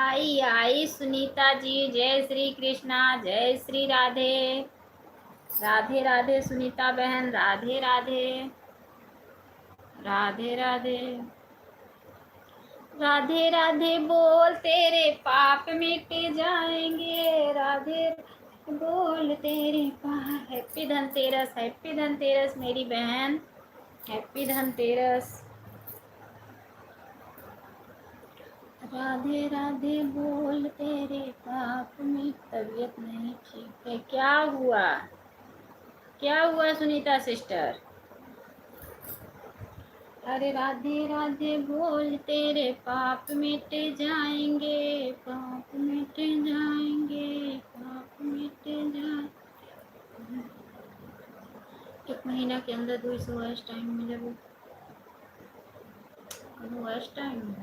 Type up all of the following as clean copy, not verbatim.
आई आई सुनीता जी, जय श्री कृष्णा, जय श्री राधे। राधे राधे सुनीता बहन, राधे राधे। राधे राधे। राधे राधे बोल तेरे पाप मिट जाएंगे। राधे बोल तेरे पाप। हैप्पी धनतेरस, हैप्पी धनतेरस मेरी बहन, हैप्पी धनतेरस। राधे राधे बोल तेरे पाप में। तबीयत नहीं ठीक है, क्या हुआ? क्या हुआ सुनीता सिस्टर? अरे राधे राधे बोल तेरे पाप मिट जाएंगे, पाप मिट जाएंगे, पाप मिट जाए। 1 महीना के अंदर 200 वर्ष टाइम मिलेगा। वर्ष टाइम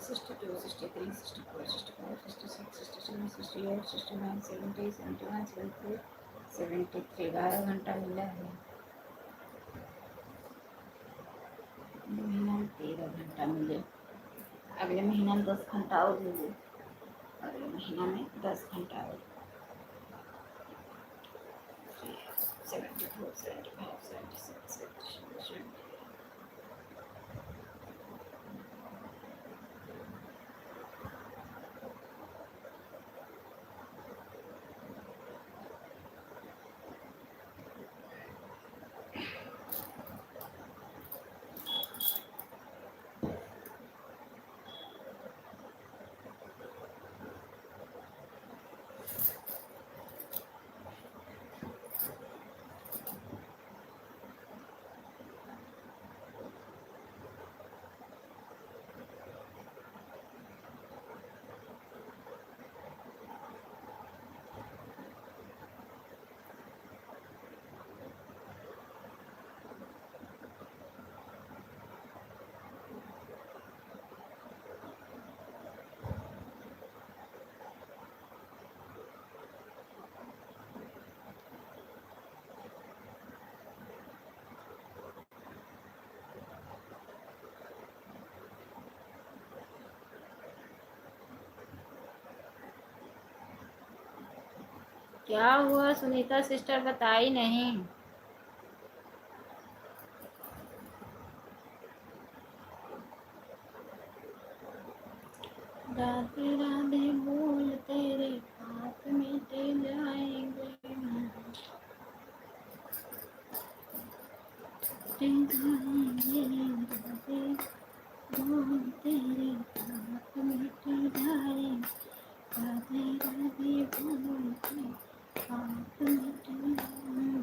62, 63, 64, 65, 66, 67, 68, 69, 70, 71, 72, 73। 12 घंटा मिला है। महीना में 13 घंटा मिले। अगले महीना में 10 घंटा और मिले। अगले महीना में 10 घंटा और। 74, 75, 76, 77। क्या हुआ सुनीता सिस्टर, बताई नहीं। राधे राधे बोल तेरे पाप मिट जाएंगे। राधे बोल तेरे पाप मिट जाएंगे। राधे राधे बोल तेरे पाप मिट जाएंगे।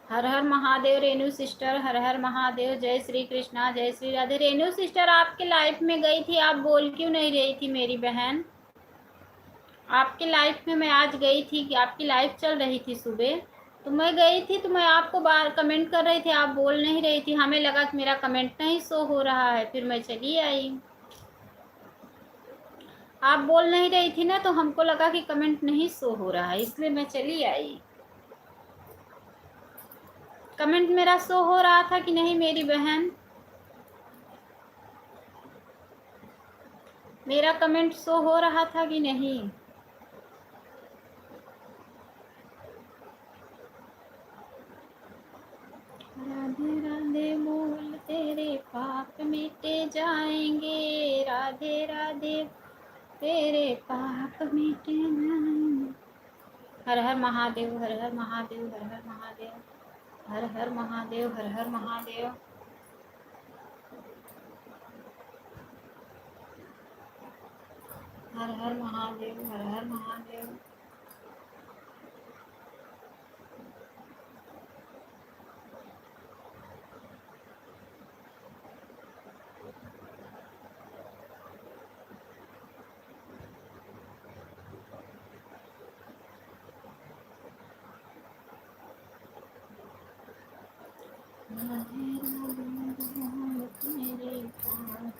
हर हर महादेव रेणु सिस्टर, हर हर महादेव। जय श्री कृष्णा, जय श्री राधे। रेणु सिस्टर आपके लाइफ में गई थी, आप बोल क्यों नहीं रही थी मेरी बहन? आपके लाइफ में मैं आज गई थी कि आपकी लाइफ चल रही थी सुबह, तो मैं गई थी, तो मैं आपको बार कमेंट कर रही थी, आप बोल नहीं रही थी। हमें लगा कि मेरा कमेंट नहीं शो हो रहा है, फिर मैं चली आई। आप बोल नहीं रही थी ना, तो हमको लगा कि कमेंट नहीं शो हो रहा है, इसलिए मैं चली आई। कमेंट मेरा शो हो रहा था कि नहीं मेरी बहन? मेरा कमेंट शो हो रहा था कि नहीं? राधे राधे बोल तेरे पाप मिटे जाएंगे, राधे राधे तेरे पाप मिटे जाएंगे। हर हर महादेव, हर हर महादेव, हर हर महादेव, हर हर महादेव, हर हर महादेव। हर हर महादेव, हर हर महादेव। राधे राधे बोल तेरे पाप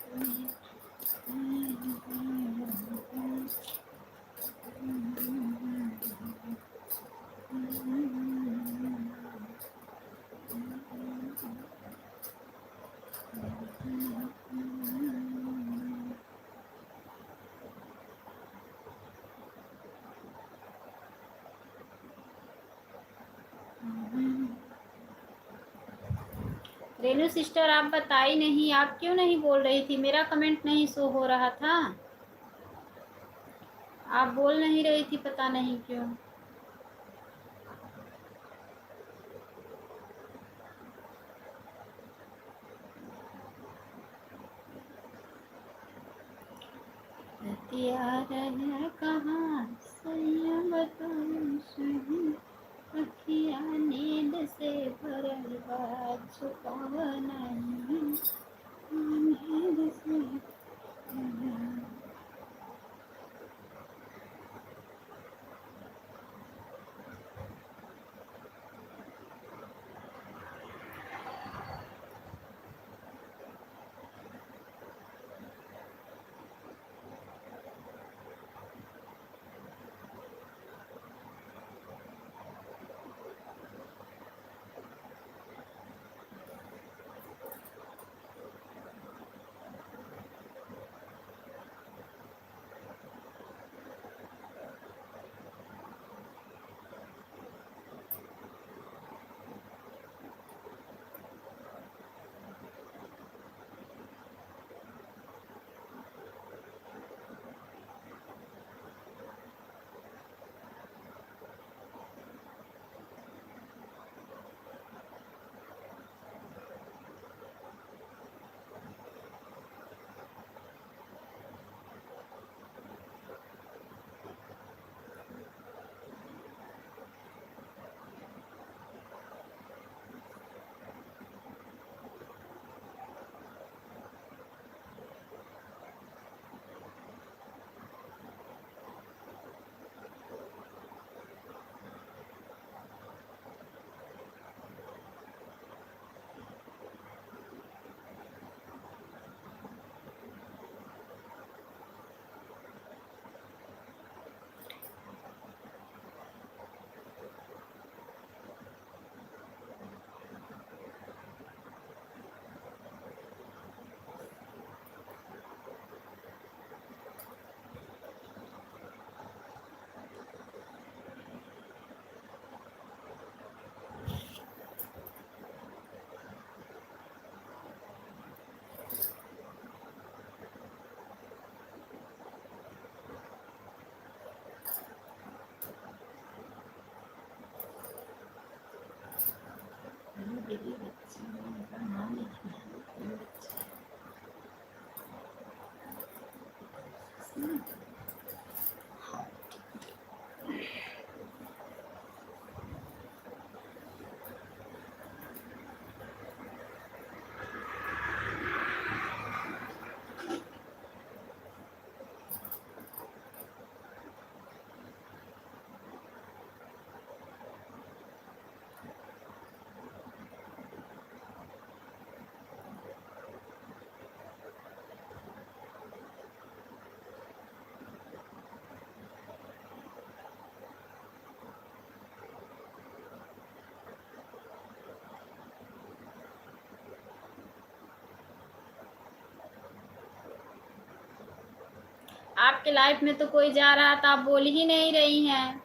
रेनू सिस्टर आप बताई नहीं, आप क्यों नहीं बोल रही थी? मेरा कमेंट नहीं शो हो रहा था, आप बोल नहीं रही थी, पता नहीं क्यों। हथियार है कहाँ संयम तुम सही, अखिया नींद से भरल बा छुपाव नहीं, नींद से आपके लाइफ में तो कोई जा रहा था, आप बोल ही नहीं रही हैं।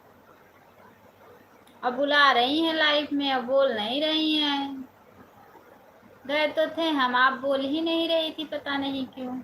अब बुला रही हैं लाइफ में, अब बोल नहीं रही हैं। गए तो थे हम, आप बोल ही नहीं रही थी, पता नहीं क्यों।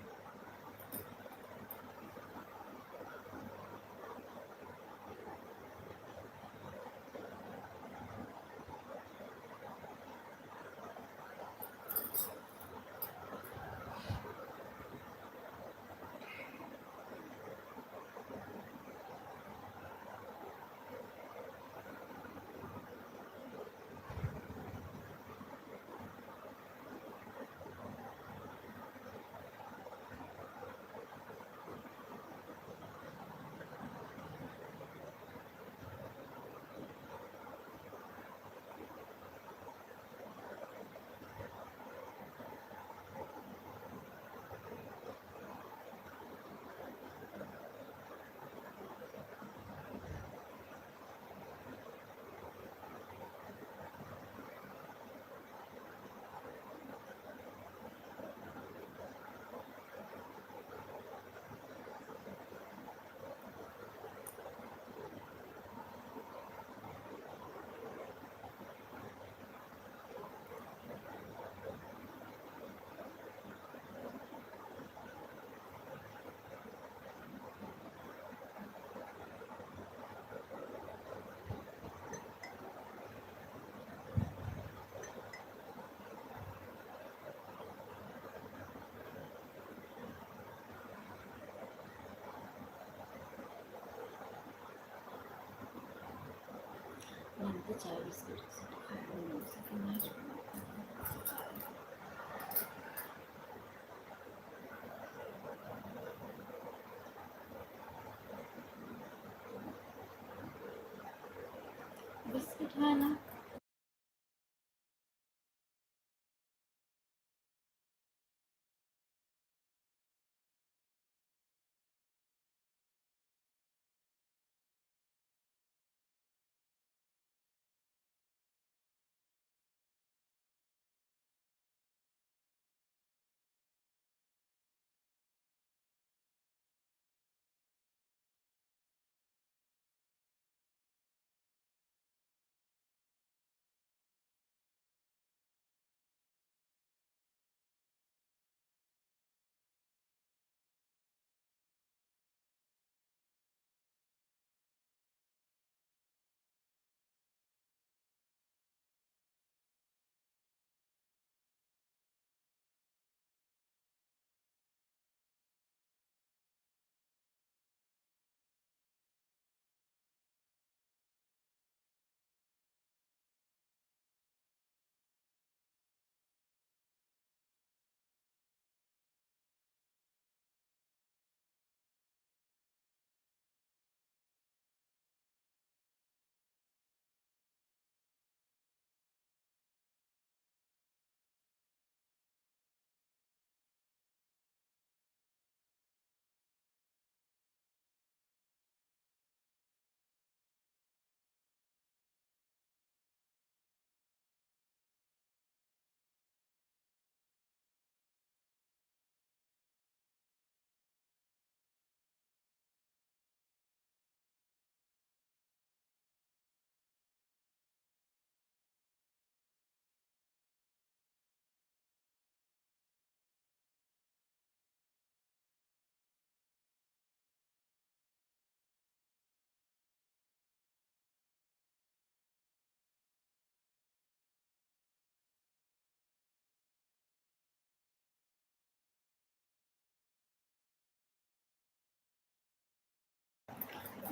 बिस्किट है ना?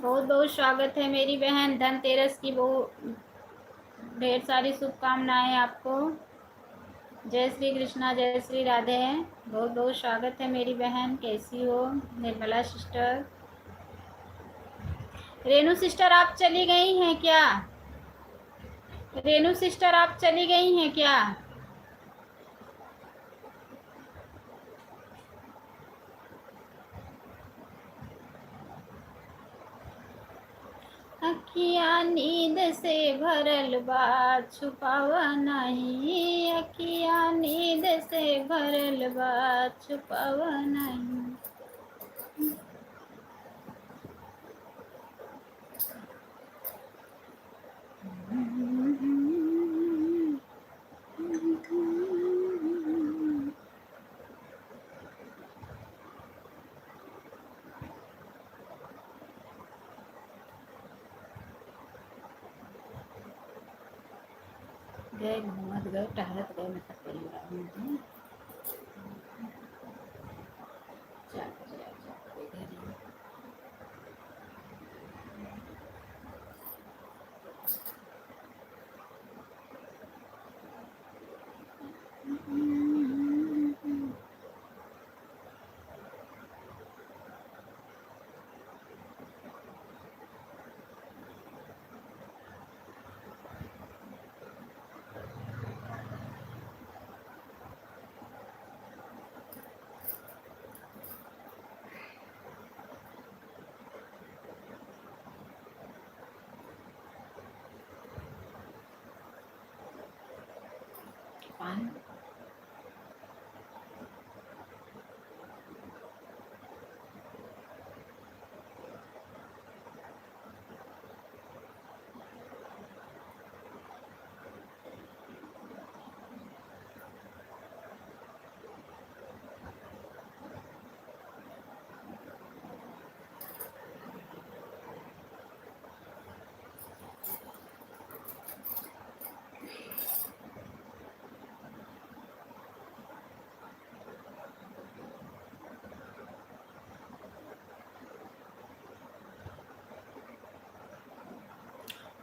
बहुत बहुत स्वागत है मेरी बहन, धनतेरस की बहुत ढेर सारी शुभकामनाएं आपको। जय श्री कृष्णा, जय श्री राधे। बहुत बहुत स्वागत है मेरी बहन, कैसी हो निर्मला सिस्टर? रेनू सिस्टर आप चली गई हैं क्या? रेनू सिस्टर आप चली गई हैं क्या? अखिया नींद से भरल बा, छुपावा नहीं। अखिया नींद से भरल बा, छुपावा नहीं। गए मोहम्मद गए टहरत गए मतलब परिवार पानी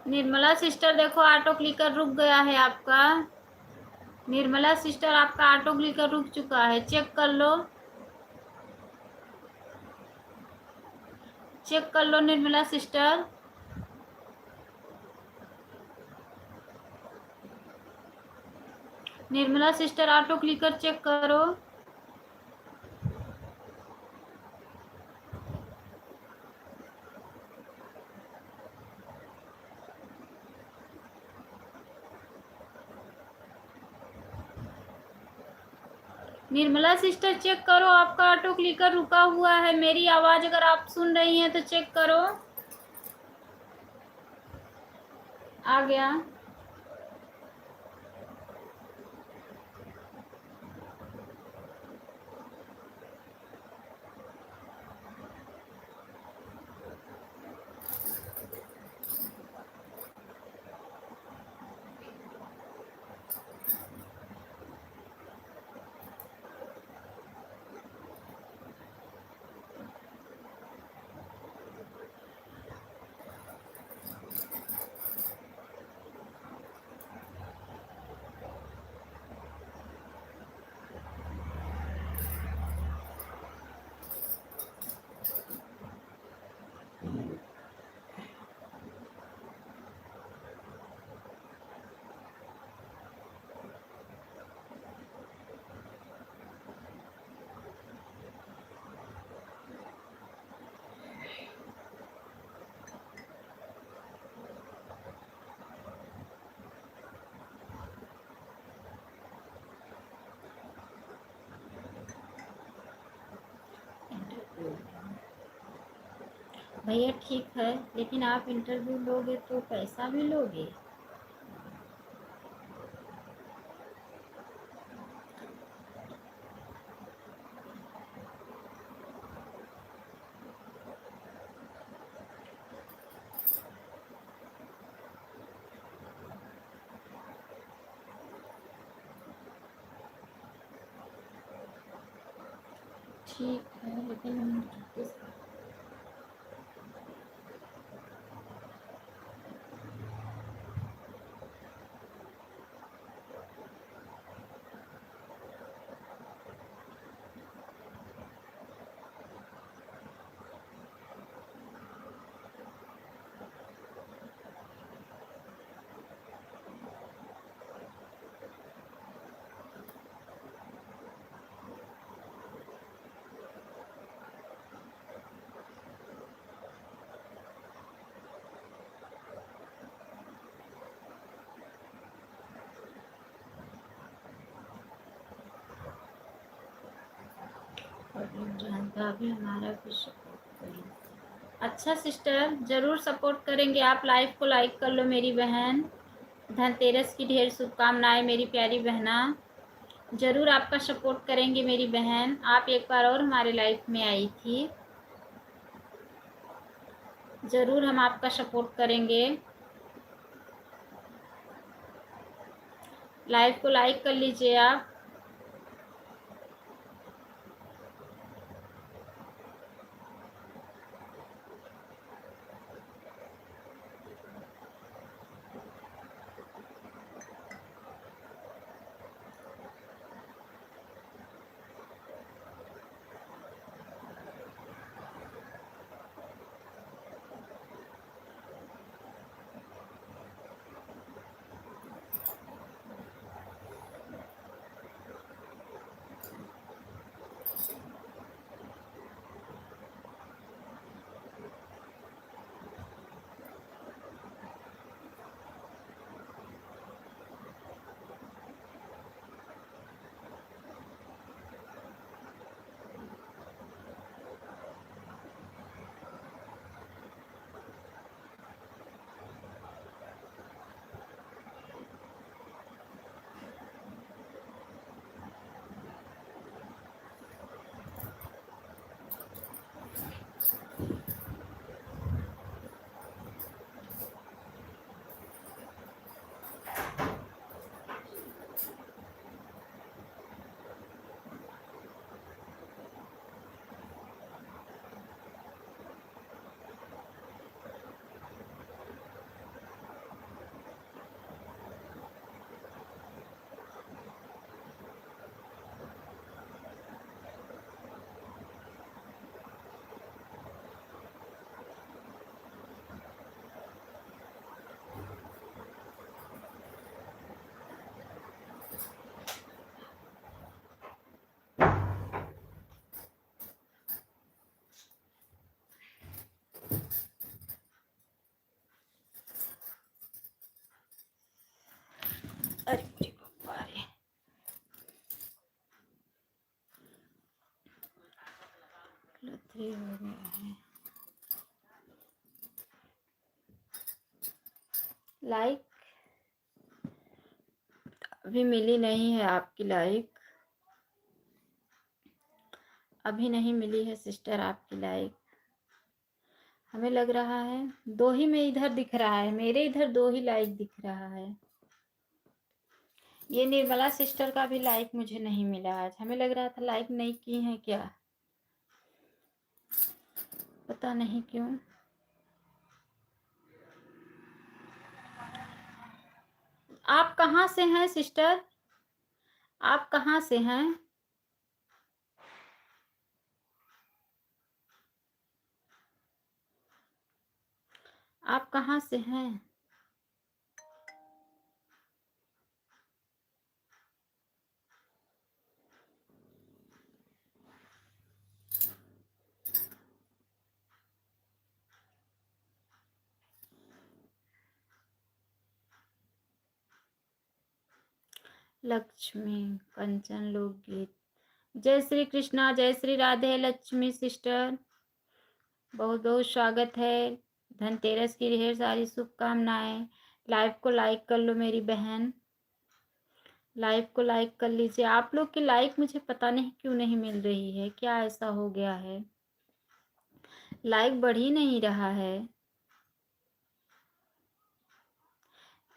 निर्मला सिस्टर देखो ऑटो क्लिकर रुक गया है आपका। निर्मला सिस्टर आपका ऑटो क्लिकर रुक चुका है, चेक कर लो, चेक कर लो Nirmala sister. Nirmala sister auto clicker check करो। निर्मला सिस्टर चेक करो, आपका ऑटो क्लिकर रुका हुआ है। मेरी आवाज अगर आप सुन रही हैं तो चेक करो। आ गया। भैया ठीक है, लेकिन आप इंटरव्यू लोगे तो पैसा भी लोगे। ठीक है, लेकिन भाभी हमारा भी सपोर्ट करें। अच्छा सिस्टर, ज़रूर सपोर्ट करेंगे। आप लाइव को लाइक कर लो मेरी बहन। धनतेरस की ढेर शुभकामनाएं मेरी प्यारी बहना। ज़रूर आपका सपोर्ट करेंगे मेरी बहन। आप एक बार और हमारे लाइफ में आई थी, ज़रूर हम आपका सपोर्ट करेंगे। लाइव को लाइक कर लीजिए आप। अरे बाबा रे, लथड़ी हो गया है। लाइक अभी मिली नहीं है आपकी लाइक, अभी नहीं मिली है सिस्टर आपकी लाइक। हमें लग रहा है दो ही में इधर दिख रहा है, मेरे इधर दो ही लाइक दिख रहा है। ये निर्मला सिस्टर का भी लाइक मुझे नहीं मिला आज। हमें लग रहा था लाइक नहीं की है क्या, पता नहीं क्यों। आप कहाँ से हैं सिस्टर, आप कहाँ से हैं? आप कहाँ से हैं? लक्ष्मी कंचन लोकगीत। जय श्री कृष्णा, जय श्री राधे लक्ष्मी सिस्टर, बहुत बहुत स्वागत है। धनतेरस की ढेर सारी शुभकामनाएं। लाइव को लाइक कर लो मेरी बहन, लाइव को लाइक कर लीजिए। आप लोग की लाइक मुझे पता नहीं क्यों नहीं मिल रही है, क्या ऐसा हो गया है, लाइक बढ़ ही नहीं रहा है।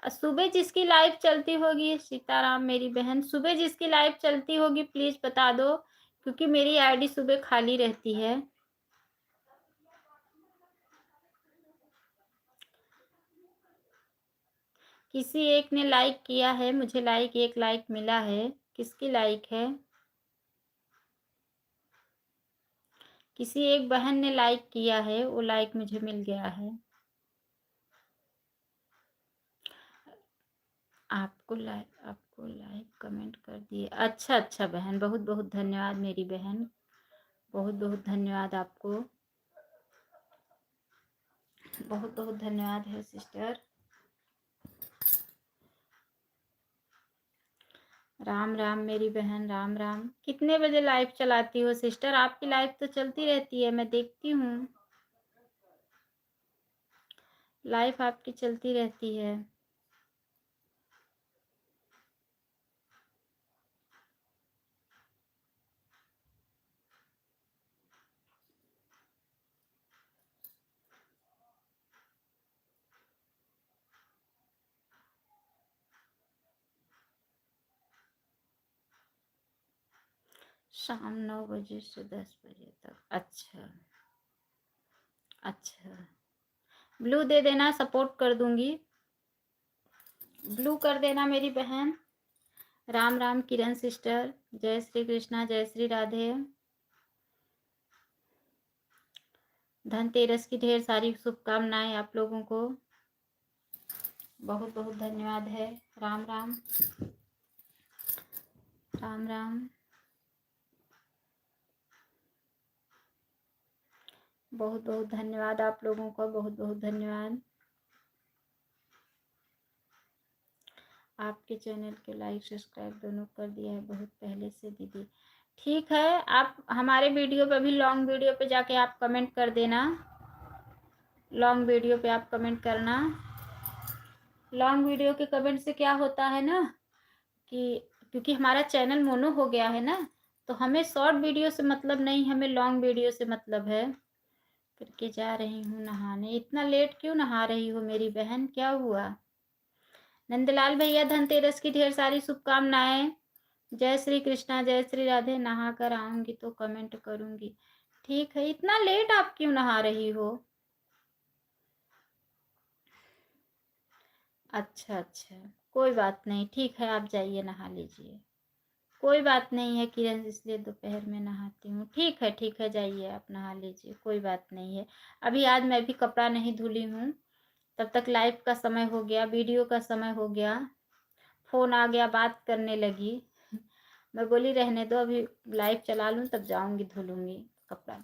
सुबह जिसकी लाइव चलती होगी, सीताराम मेरी बहन, सुबह जिसकी लाइव चलती होगी प्लीज बता दो, क्योंकि मेरी आईडी सुबह खाली रहती है। किसी एक ने लाइक किया है, मुझे लाइक एक लाइक मिला है। किसकी लाइक है? किसी एक बहन ने लाइक किया है, वो लाइक मुझे मिल गया है। आपको लाइक कमेंट कर दिए। अच्छा अच्छा बहन, बहुत बहुत धन्यवाद मेरी बहन, बहुत बहुत धन्यवाद आपको, बहुत बहुत धन्यवाद है सिस्टर। राम राम मेरी बहन, राम राम। कितने बजे लाइव चलाती हो सिस्टर? आपकी लाइव तो चलती रहती है, मैं देखती हूँ, लाइव आपकी चलती रहती है। शाम 9 बजे से 10 बजे तक। अच्छा अच्छा, ब्लू दे देना, सपोर्ट कर दूंगी। ब्लू कर देना मेरी बहन। राम राम किरण सिस्टर, जय श्री कृष्णा, जय श्री राधे। धनतेरस की ढेर सारी शुभकामनाएं आप लोगों को। बहुत बहुत धन्यवाद है। राम राम राम राम। बहुत बहुत धन्यवाद आप लोगों को, बहुत बहुत धन्यवाद। आपके चैनल के लाइक सब्सक्राइब दोनों कर दिया है बहुत पहले से दीदी। ठीक है, आप हमारे वीडियो पे भी, लॉन्ग वीडियो पे जाके आप कमेंट कर देना। लॉन्ग वीडियो पे आप कमेंट करना। लॉन्ग वीडियो के कमेंट से क्या होता है ना कि क्योंकि हमारा चैनल मोनो हो गया है ना, तो हमें शॉर्ट वीडियो से मतलब नहीं, हमें लॉन्ग वीडियो से मतलब है। करके जा रही हूँ नहाने। इतना लेट क्यों नहा रही हो मेरी बहन, क्या हुआ? नंदलाल भैया धनतेरस की ढेर सारी शुभकामनाएं। जय श्री कृष्णा, जय श्री राधे। नहा कर आऊंगी तो कमेंट करूंगी। ठीक है, इतना लेट आप क्यों नहा रही हो? अच्छा अच्छा, कोई बात नहीं, ठीक है, आप जाइए नहा लीजिए। कोई बात नहीं है किरण, इसलिए दोपहर में नहाती हूँ। ठीक है, जाइए आप नहा लीजिए, कोई बात नहीं है। अभी आज मैं भी कपड़ा नहीं धुली हूँ, तब तक लाइव का समय हो गया, वीडियो का समय हो गया, फोन आ गया, बात करने लगी। मैं बोली रहने दो, अभी लाइव चला लूँ तब जाऊंगी धुलूंगी कपड़ा।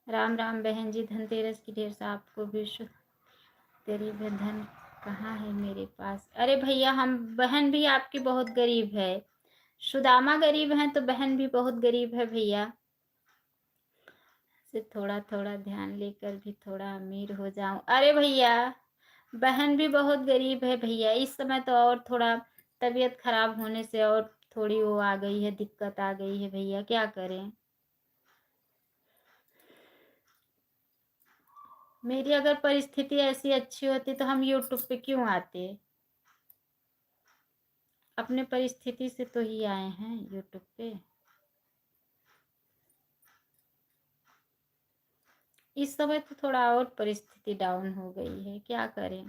राम राम बहन जी, धनतेरस की ढेर सा आपको भी शुभ। गरीब है, धन कहाँ है मेरे पास? अरे भैया, हम बहन भी आपकी बहुत गरीब है। सुदामा गरीब हैं तो बहन भी बहुत गरीब है भैया। से थोड़ा थोड़ा ध्यान लेकर भी थोड़ा अमीर हो जाऊं। अरे भैया, बहन भी बहुत गरीब है भैया। इस समय तो और थोड़ा तबीयत खराब होने से और थोड़ी वो आ गई है, दिक्कत आ गई है भैया, क्या करें। मेरी अगर परिस्थिति ऐसी अच्छी होती तो हम यूट्यूब पे क्यों आते? अपने परिस्थिति से तो ही आए हैं यूट्यूब पे। इस समय तो थोड़ा और परिस्थिति डाउन हो गई है, क्या करें।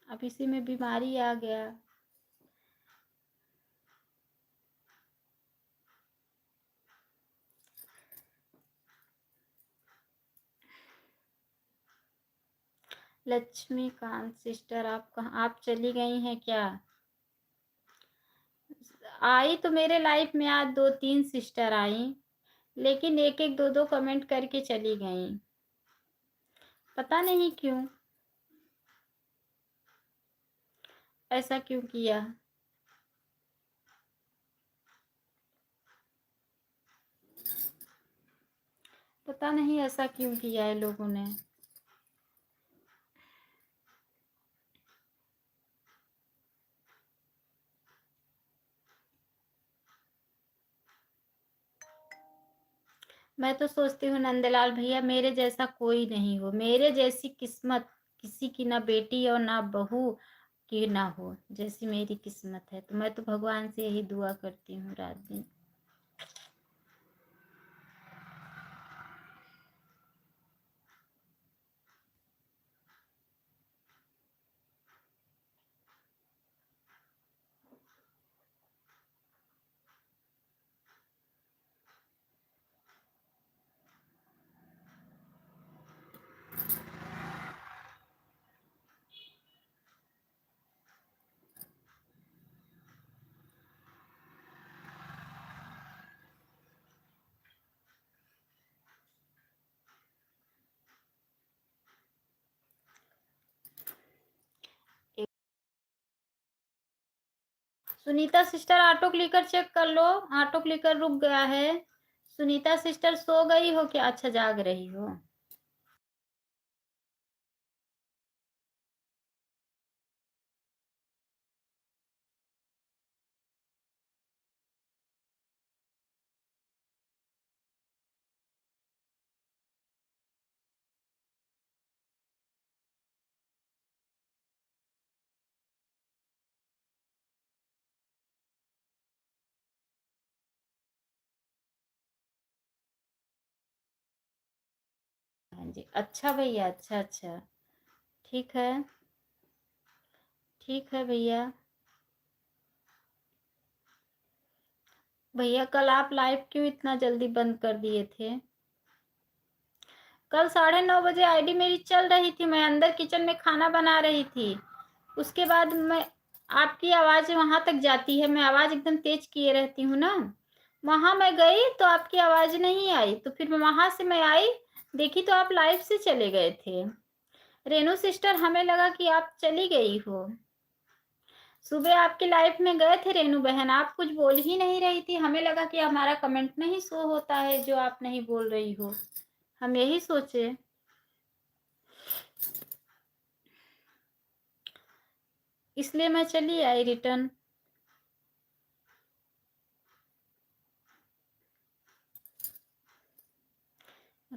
अब इसी में बीमारी आ गया। लक्ष्मीकांत सिस्टर, आप कहाँ, आप चली गई हैं क्या? आई तो मेरे लाइफ में आज 2-3 सिस्टर आई, लेकिन एक एक दो दो कमेंट करके चली गई, पता नहीं क्यों, ऐसा क्यों किया। पता नहीं ऐसा क्यों किया है लोगों ने। मैं तो सोचती हूँ नंदलाल भैया, मेरे जैसा कोई नहीं हो, मेरे जैसी किस्मत किसी की ना बेटी और ना बहू की ना हो, जैसी मेरी किस्मत है। तो मैं तो भगवान से यही दुआ करती हूँ रात दिन। Sunita sister, auto clicker check कर लो, ऑटो क्लिकर रुक गया है। सुनीता सिस्टर सो गई हो क्या? अच्छा, जाग रही हो। जी। अच्छा भैया, अच्छा अच्छा, ठीक है, ठीक है भैया। भैया कल आप लाइव क्यों इतना जल्दी बंद कर दिए थे? कल 9:30 बजे आईडी मेरी चल रही थी, मैं अंदर किचन में खाना बना रही थी। उसके बाद मैं, आपकी आवाज़ वहाँ तक जाती है, मैं आवाज़ एकदम तेज किए रहती हूँ ना। वहाँ मैं गई तो आपकी आवाज़ नहीं आई, तो फिर वहाँ से मैं आई, देखी तो आप लाइव से चले गए थे। रेनू सिस्टर, हमें लगा कि आप चली गई हो। सुबह आपके लाइफ में गए थे रेनू बहन, आप कुछ बोल ही नहीं रही थी, हमें लगा कि हमारा कमेंट नहीं शो होता है जो आप नहीं बोल रही हो, हम यही सोचे। इसलिए मैं चली आई रिटर्न।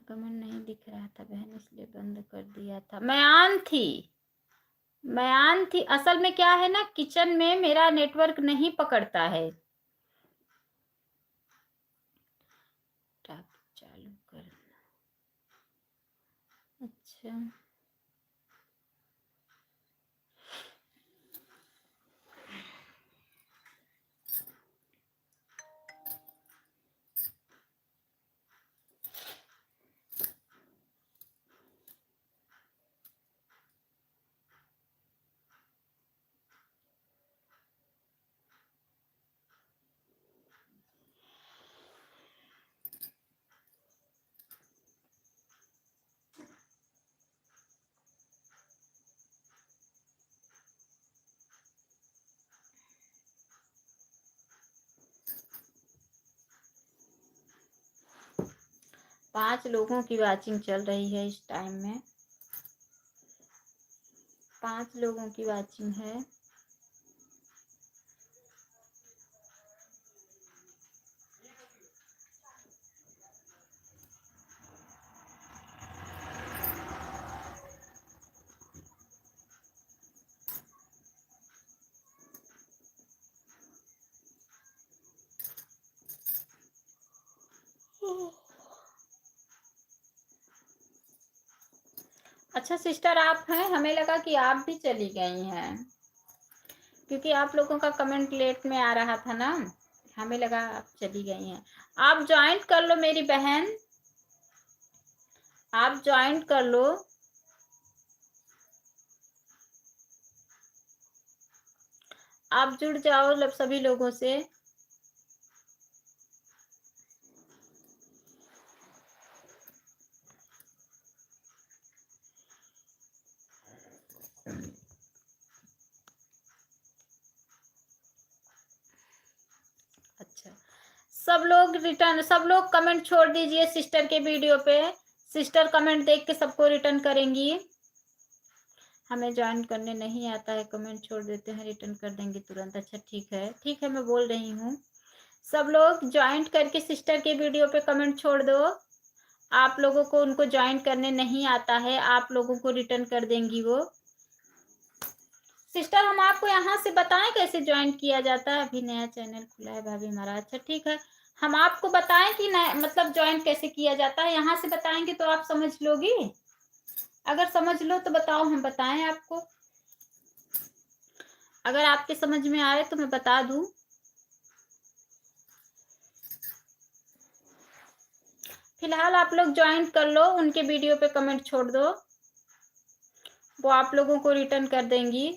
कमेंट नहीं दिख रहा था बहन, इसलिए बंद कर दिया था। मैं आन थी। असल में क्या है ना, किचन में मेरा नेटवर्क नहीं पकड़ता है। टैप चालू करना, अच्छा। 5 लोगों की वाचिंग चल रही है इस टाइम में, 5 लोगों की वाचिंग है। अच्छा सिस्टर आप हैं, हमें लगा कि आप भी चली गई हैं, क्योंकि आप लोगों का कमेंट लेट में आ रहा था ना, हमें लगा आप चली गई हैं। आप ज्वाइन कर लो मेरी बहन, आप ज्वाइन कर लो। आप जुड़ जाओ सभी लोगों से। अच्छा, सब लोग कमेंट छोड़ दीजिए सिस्टर के वीडियो पे। सिस्टर कमेंट देख के सबको रिटर्न करेंगी। हमें ज्वाइन करने नहीं आता है, कमेंट छोड़ देते हैं, रिटर्न कर देंगे तुरंत। अच्छा ठीक है, ठीक है, मैं बोल रही हूँ। सब लोग ज्वाइन करके सिस्टर के वीडियो पे कमेंट छोड़ दो। आप लोगों को उनको ज्वाइन करने नहीं आता है, आप लोगों को रिटर्न कर देंगी वो। सिस्टर हम आपको यहाँ से बताएं कैसे ज्वाइन किया जाता है? अभी नया चैनल खुला है भाभी हमारा। अच्छा ठीक है, हम आपको बताएं कि नया मतलब ज्वाइन कैसे किया जाता है, यहाँ से बताएंगे तो आप समझ लोगी? अगर समझ लो तो बताओ, हम बताएं आपको। अगर आपके समझ में आए तो मैं बता दूं। फिलहाल आप लोग ज्वाइन कर लो, उनके वीडियो पे कमेंट छोड़ दो, वो आप लोगों को रिटर्न कर देंगी।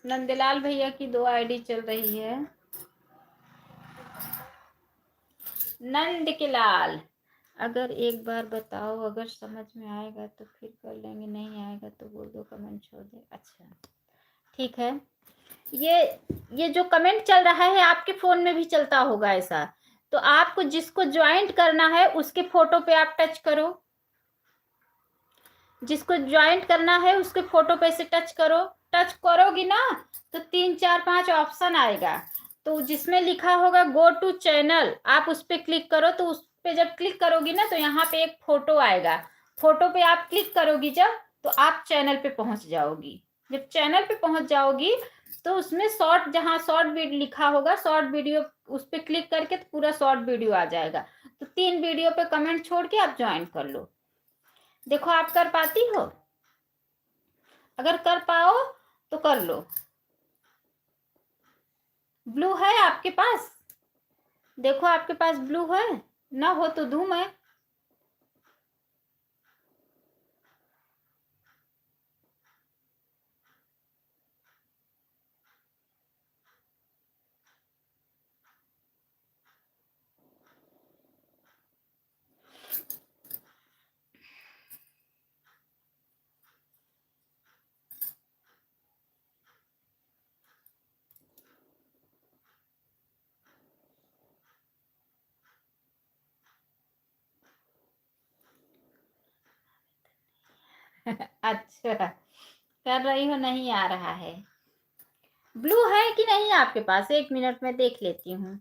नंदलाल भैया की 2 आईडी चल रही है। नंद के लाल, अगर एक बार बताओ, अगर समझ में आएगा तो फिर कर लेंगे, नहीं आएगा तो बोल दो, कमेंट छोड़ दे। अच्छा ठीक है, ये जो कमेंट चल रहा है आपके फोन में भी चलता होगा ऐसा, तो आपको जिसको ज्वाइंट करना है उसके फोटो पे आप टच करो, जिसको ज्वाइंट करना है उसके फोटो पे से टच करो। टच करोगी ना तो 3 4 5 ऑप्शन आएगा, तो जिसमें लिखा होगा गो टू चैनल, आप उस पर क्लिक करो। तो उस पे जब क्लिक करोगी ना तो यहाँ पे एक फोटो आएगा, फोटो पे आप क्लिक करोगी जब, तो आप चैनल पे पहुंच जाओगी। जब चैनल पे पहुंच जाओगी तो उसमें शॉर्ट, जहां शॉर्ट वीडियो लिखा होगा, शॉर्ट वीडियो, उस पर क्लिक करके तो पूरा शॉर्ट वीडियो आ जाएगा। तो 3 वीडियो पे कमेंट छोड़ के आप ज्वाइन कर लो। देखो आप कर पाती हो? अगर कर पाओ तो कर लो। ब्लू है आपके पास? देखो आपके पास ब्लू है ना? हो तो दूं मैं। अच्छा, कर रही हो, नहीं आ रहा है। ब्लू है कि नहीं आपके पास? 1 मिनट में देख लेती हूँ।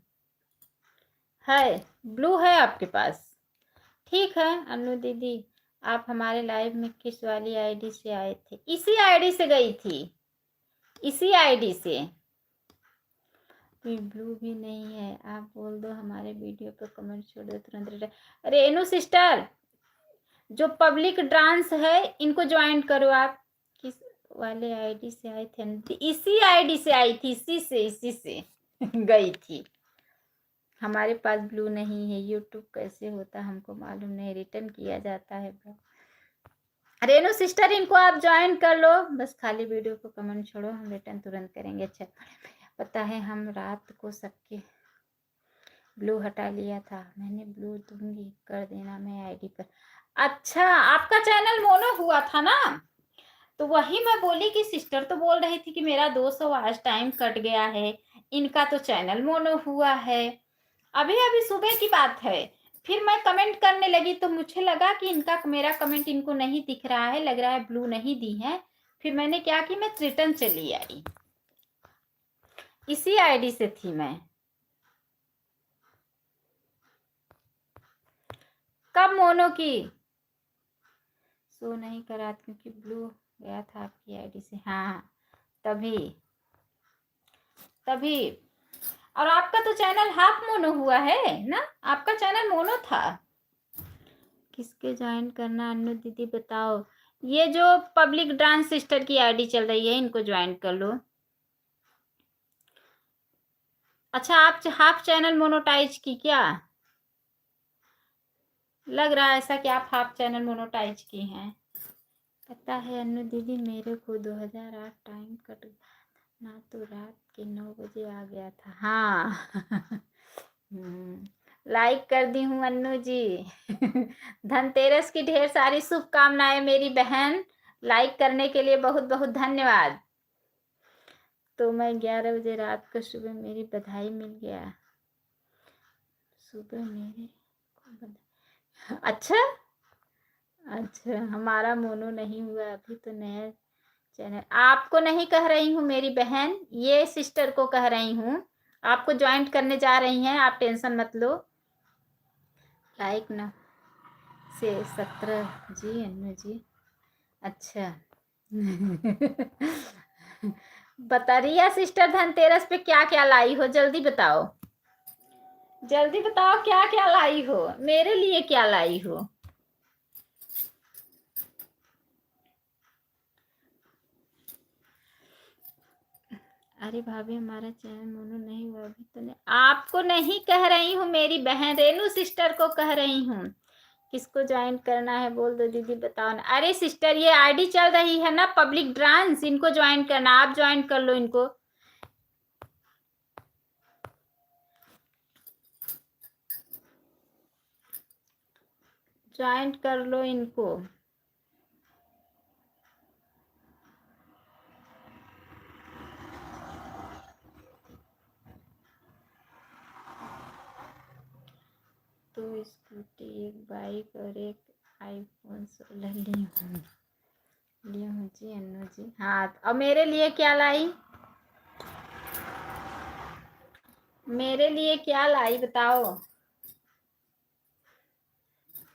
है, ब्लू है आपके पास? ठीक है अनु दीदी, आप हमारे लाइव में किस वाली आईडी से आए थे? इसी आईडी से गई थी, इसी आईडी से। कोई ब्लू भी नहीं है, आप बोल दो हमारे वीडियो पे कमेंट छोड़ दो तुरंत। रेनू सिस्टर, जो पब्लिक डांस है इनको ज्वाइन करो आप। किस वाले आईडी से आए थे? इसी आईडी से आई थी, इसी से गई थी। हमारे पास ब्लू नहीं है। यूट्यूब कैसे होता हमको मालूम नहीं, रिटर्न किया जाता है। रेनू सिस्टर, इनको आप ज्वाइन कर लो, बस खाली वीडियो को कमेंट छोड़ो, हम रिटर्न तुरंत करेंगे। अच्छा, पता है हम रात को सबके ब्लू हटा लिया था। मैंने ब्लू दूंगी, कर देना मैं आईडी पर। अच्छा, आपका चैनल मोनो हुआ था ना? तो वही मैं बोली कि सिस्टर तो बोल रही थी कि मेरा 200 आज टाइम कट गया है, इनका तो चैनल मोनो हुआ है। अभी अभी सुबह की बात है। फिर मैं कमेंट करने लगी तो मुझे लगा कि इनका, मेरा कमेंट इनको नहीं दिख रहा है, लग रहा है ब्लू नहीं दी है। फिर मैंने क्या कि मैं रिटर्न चली आई। इसी आईडी से थी मैं। कब मोनो की? शो नहीं करा क्योंकि ब्लू गया था आपकी आईडी से। हाँ, तभी तभी। और आपका तो चैनल हाफ मोनो हुआ है ना? आपका चैनल मोनो था। किसके ज्वाइन करना अनु दीदी बताओ? ये जो पब्लिक डांस सिस्टर की आईडी चल रही है, इनको ज्वाइन कर लो। अच्छा, आप हाफ चैनल मोनोटाइज की क्या? लग रहा है ऐसा कि आप हाफ चैनल मोनोटाइज की हैं। पता है अनु दीदी, मेरे को 2008 टाइम कट ना, तो रात के 9 बजे आ गया था। हाँ लाइक कर दी हूँ अनु जी। धनतेरस की ढेर सारी शुभकामनाएं मेरी बहन। लाइक करने के लिए बहुत बहुत धन्यवाद। तो मैं 11 बजे रात को, सुबह मेरी बधाई मिल गया। सुबह मेरे को बधाई। अच्छा, अच्छा, हमारा मोनो नहीं हुआ अभी, तो नया चैनल। आपको नहीं कह रही हूँ मेरी बहन, ये सिस्टर को कह रही हूँ। आपको ज्वाइंट करने जा रही हैं, आप टेंशन मत लो। लाइक ना से 17 जी अनु जी। अच्छा। बता रिया सिस्टर, धनतेरस पे क्या क्या लाई हो? जल्दी बताओ, जल्दी बताओ क्या क्या लाई हो, मेरे लिए क्या लाई हो? अरे भाभी, हमारा चैनल मोनो नहीं हुआ अभी तो नहीं। आपको नहीं कह रही हूँ मेरी बहन, रेनू सिस्टर को कह रही हूँ। किसको ज्वाइन करना है बोल दो दीदी, बताओ ना। अरे सिस्टर, ये आईडी चल रही है ना पब्लिक डांस, इनको ज्वाइन करना, आप ज्वाइन कर लो इनको। ज्वाइन कर लो इनको। तो स्कूटी, एक बाइक और एक आईफोन 16 ली हूँ जी अनु जी। हाँ, और मेरे लिए क्या लाई? मेरे लिए क्या लाई बताओ?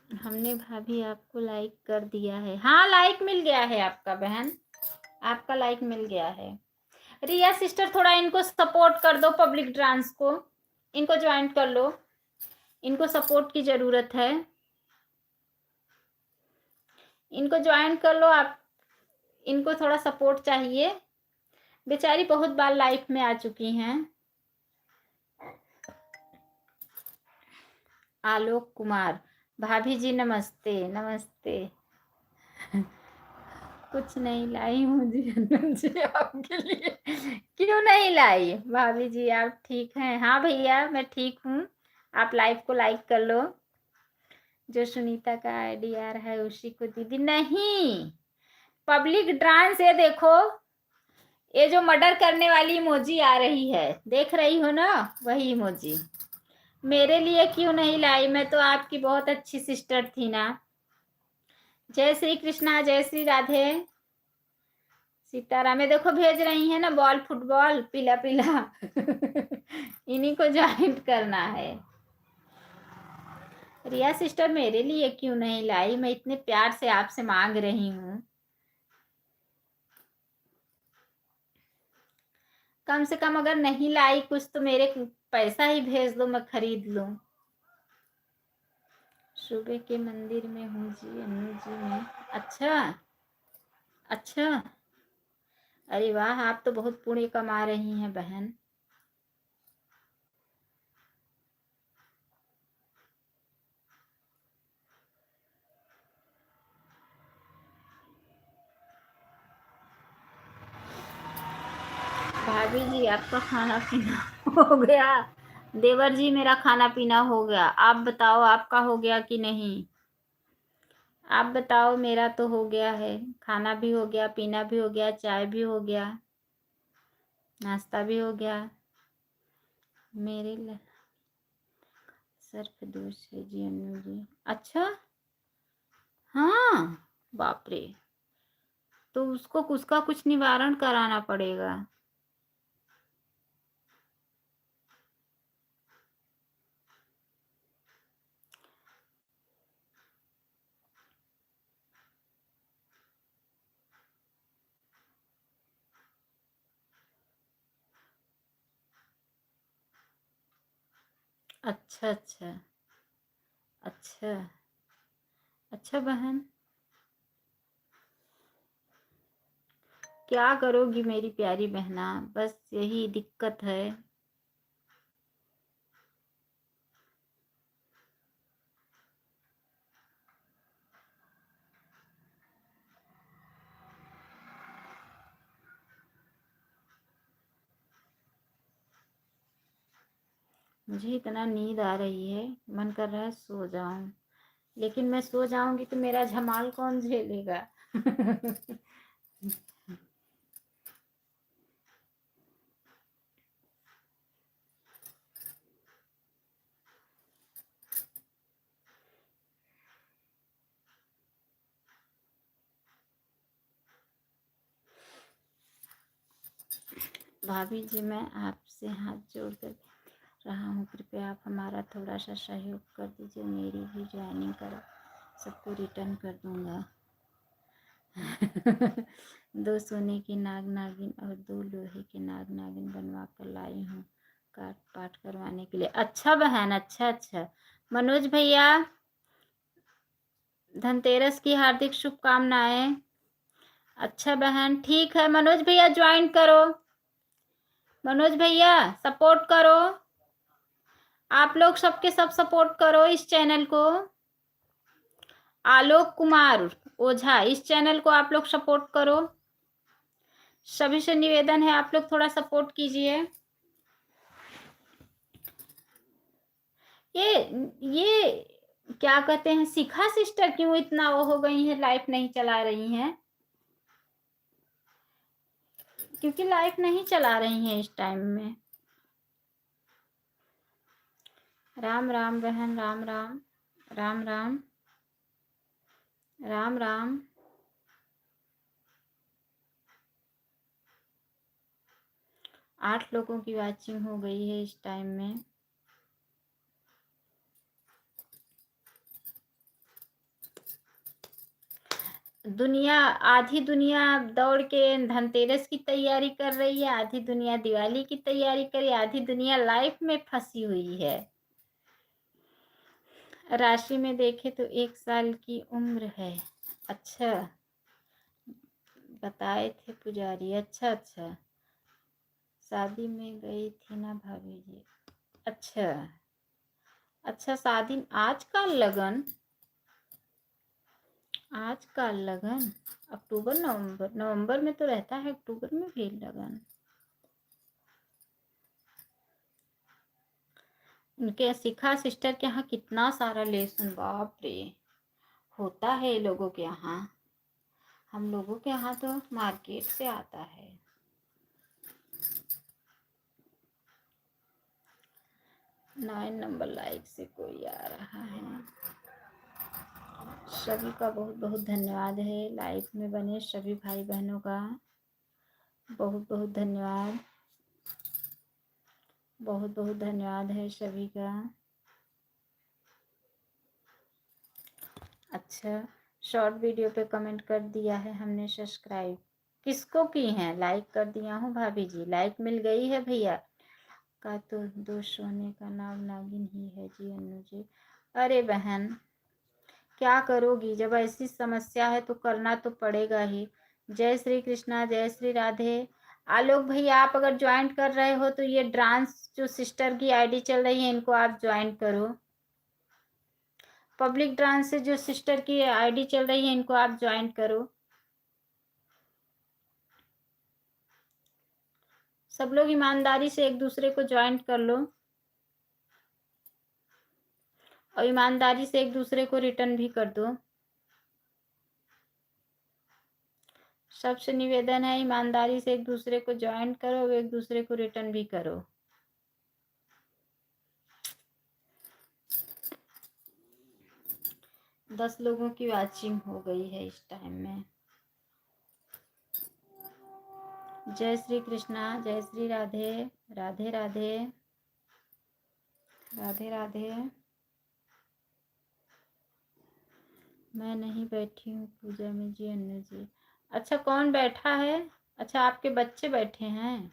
हमने भाभी आपको लाइक कर दिया है। हाँ, लाइक मिल गया है आपका बहन, आपका लाइक मिल गया है। रिया सिस्टर थोड़ा इनको सपोर्ट कर दो, पब्लिक डांस को, इनको ज्वाइन कर लो, इनको सपोर्ट की जरूरत है, इनको ज्वाइन कर लो आप, इनको थोड़ा सपोर्ट चाहिए। बेचारी बहुत बार लाइफ में आ चुकी हैं। आलोक कुमार, भाभी जी नमस्ते। नमस्ते। कुछ नहीं लाई हूँ जी अनंत जी आपके लिए। क्यों नहीं लाई भाभी जी, आप ठीक हैं? हाँ भैया मैं ठीक हूँ। आप लाइव को लाइक कर लो। जो सुनीता का आईडी आ रहा है उसी को दीदी नहीं, पब्लिक डांस है। देखो ये जो मर्डर करने वाली इमोजी आ रही है, देख रही हो ना, वही इमोजी। मेरे लिए क्यों नहीं लाई? मैं तो आपकी बहुत अच्छी सिस्टर थी ना। जय श्री कृष्णा, जय श्री राधे। सीताराम में देखो भेज रही है ना, बॉल फुटबॉल पीला पीला। इन्हीं को ज्वाइन करना है। रिया सिस्टर मेरे लिए क्यों नहीं लाई? मैं इतने प्यार से आपसे मांग रही हूँ। कम से कम अगर नहीं लाई कुछ तो मेरे पैसा ही भेज दो, मैं खरीद लूं। सुबह के मंदिर में हूँ जी अनु जी में। अच्छा अच्छा, अरे वाह, आप तो बहुत पुण्य कमा रही हैं बहन। भाभी जी आपका खाना पीना हो गया? देवर जी मेरा खाना पीना हो गया। आप बताओ आपका हो गया कि नहीं? आप बताओ, मेरा तो हो गया है। खाना भी हो गया, पीना भी हो गया, चाय भी हो गया, नाश्ता भी हो गया। मेरे सर्फ दोष है जी अनु जी। अच्छा हाँ, बाप रे, तो उसको उसका कुछ निवारण कराना पड़ेगा। अच्छा अच्छा अच्छा अच्छा बहन, क्या करोगी मेरी प्यारी बहना, बस यही दिक्कत है। मुझे इतना नींद आ रही है, मन कर रहा है सो जाऊं, लेकिन मैं सो जाऊंगी तो मेरा झमाल कौन झेलेगा? भाभी जी मैं आपसे हाथ जोड़कर रहा हूँ, कृपया आप हमारा थोड़ा सा सहयोग कर दीजिए, मेरी भी ज्वाइनिंग करा, सबको रिटर्न कर दूंगा। 2 सोने की नाग नागिन और 2 लोहे के नाग नागिन बनवा कर लाई हूँ काट पाठ करवाने के लिए। अच्छा बहन, अच्छा अच्छा। मनोज भैया धनतेरस की हार्दिक शुभकामनाएं। अच्छा बहन, ठीक है मनोज भैया ज्वाइन करो, मनोज भैया सपोर्ट करो, आप लोग सबके सब सपोर्ट करो इस चैनल को। आलोक कुमार ओझा, इस चैनल को आप लोग सपोर्ट करो। सभी से निवेदन है आप लोग थोड़ा सपोर्ट कीजिए। ये क्या कहते हैं, शिखा सिस्टर क्यों इतना वो हो गई है, लाइफ नहीं चला रही हैं? क्योंकि लाइफ नहीं चला रही हैं इस टाइम में। राम राम बहन, राम राम, राम राम, राम राम। 8 लोगों की वॉचिंग हो गई है इस टाइम में। दुनिया, आधी दुनिया दौड़ के धनतेरस की तैयारी कर रही है, आधी दुनिया दिवाली की तैयारी कर रही है, आधी दुनिया लाइफ में फंसी हुई है। राशि में देखे तो 1 साल की उम्र है। अच्छा, बताए थे पुजारी। अच्छा अच्छा, शादी में गई थी ना भाभी जी। अच्छा अच्छा, शादी आज का लगन, आज का लगन अक्टूबर नवंबर, नवंबर में तो रहता है, अक्टूबर में भी लगन। उनके शिखा सिस्टर के यहाँ कितना सारा लहसुन, बाप रे, होता है ये लोगों के यहाँ। हम लोगों के यहाँ तो मार्केट से आता है। नाइन नंबर लाइक से कोई आ रहा है। सभी का बहुत बहुत धन्यवाद है, लाइफ में बने सभी भाई बहनों का बहुत बहुत धन्यवाद, बहुत बहुत धन्यवाद है सभी का। अच्छा, शॉर्ट वीडियो पे कमेंट कर दिया है हमने, सब्सक्राइब किसको की है? लाइक कर दिया हूँ भाभी जी, लाइक मिल गई है भैया का। तो दो सोने का नाम नागिन ही है जी अनु जी। अरे बहन, क्या करोगी, जब ऐसी समस्या है तो करना तो पड़ेगा ही। जय श्री कृष्णा, जय श्री राधे। आलोक भैया, आप अगर ज्वाइन कर रहे हो तो ये डांस जो सिस्टर की आईडी चल रही है, इनको आप ज्वाइन करो। पब्लिक डांस से जो सिस्टर की आईडी चल रही है, इनको आप ज्वाइन करो। सब लोग ईमानदारी से एक दूसरे को ज्वाइन कर लो और ईमानदारी से एक दूसरे को रिटर्न भी कर दो। सबसे निवेदन है, ईमानदारी से एक दूसरे को ज्वाइन करो और एक दूसरे को रिटर्न भी करो। दस लोगों की वॉचिंग हो गई है इस टाइम में। जय श्री कृष्णा, जय श्री राधे, राधे राधे, राधे राधे। मैं नहीं बैठी हूँ पूजा में जी अन्नू जी। अच्छा, कौन बैठा है? अच्छा, आपके बच्चे बैठे हैं।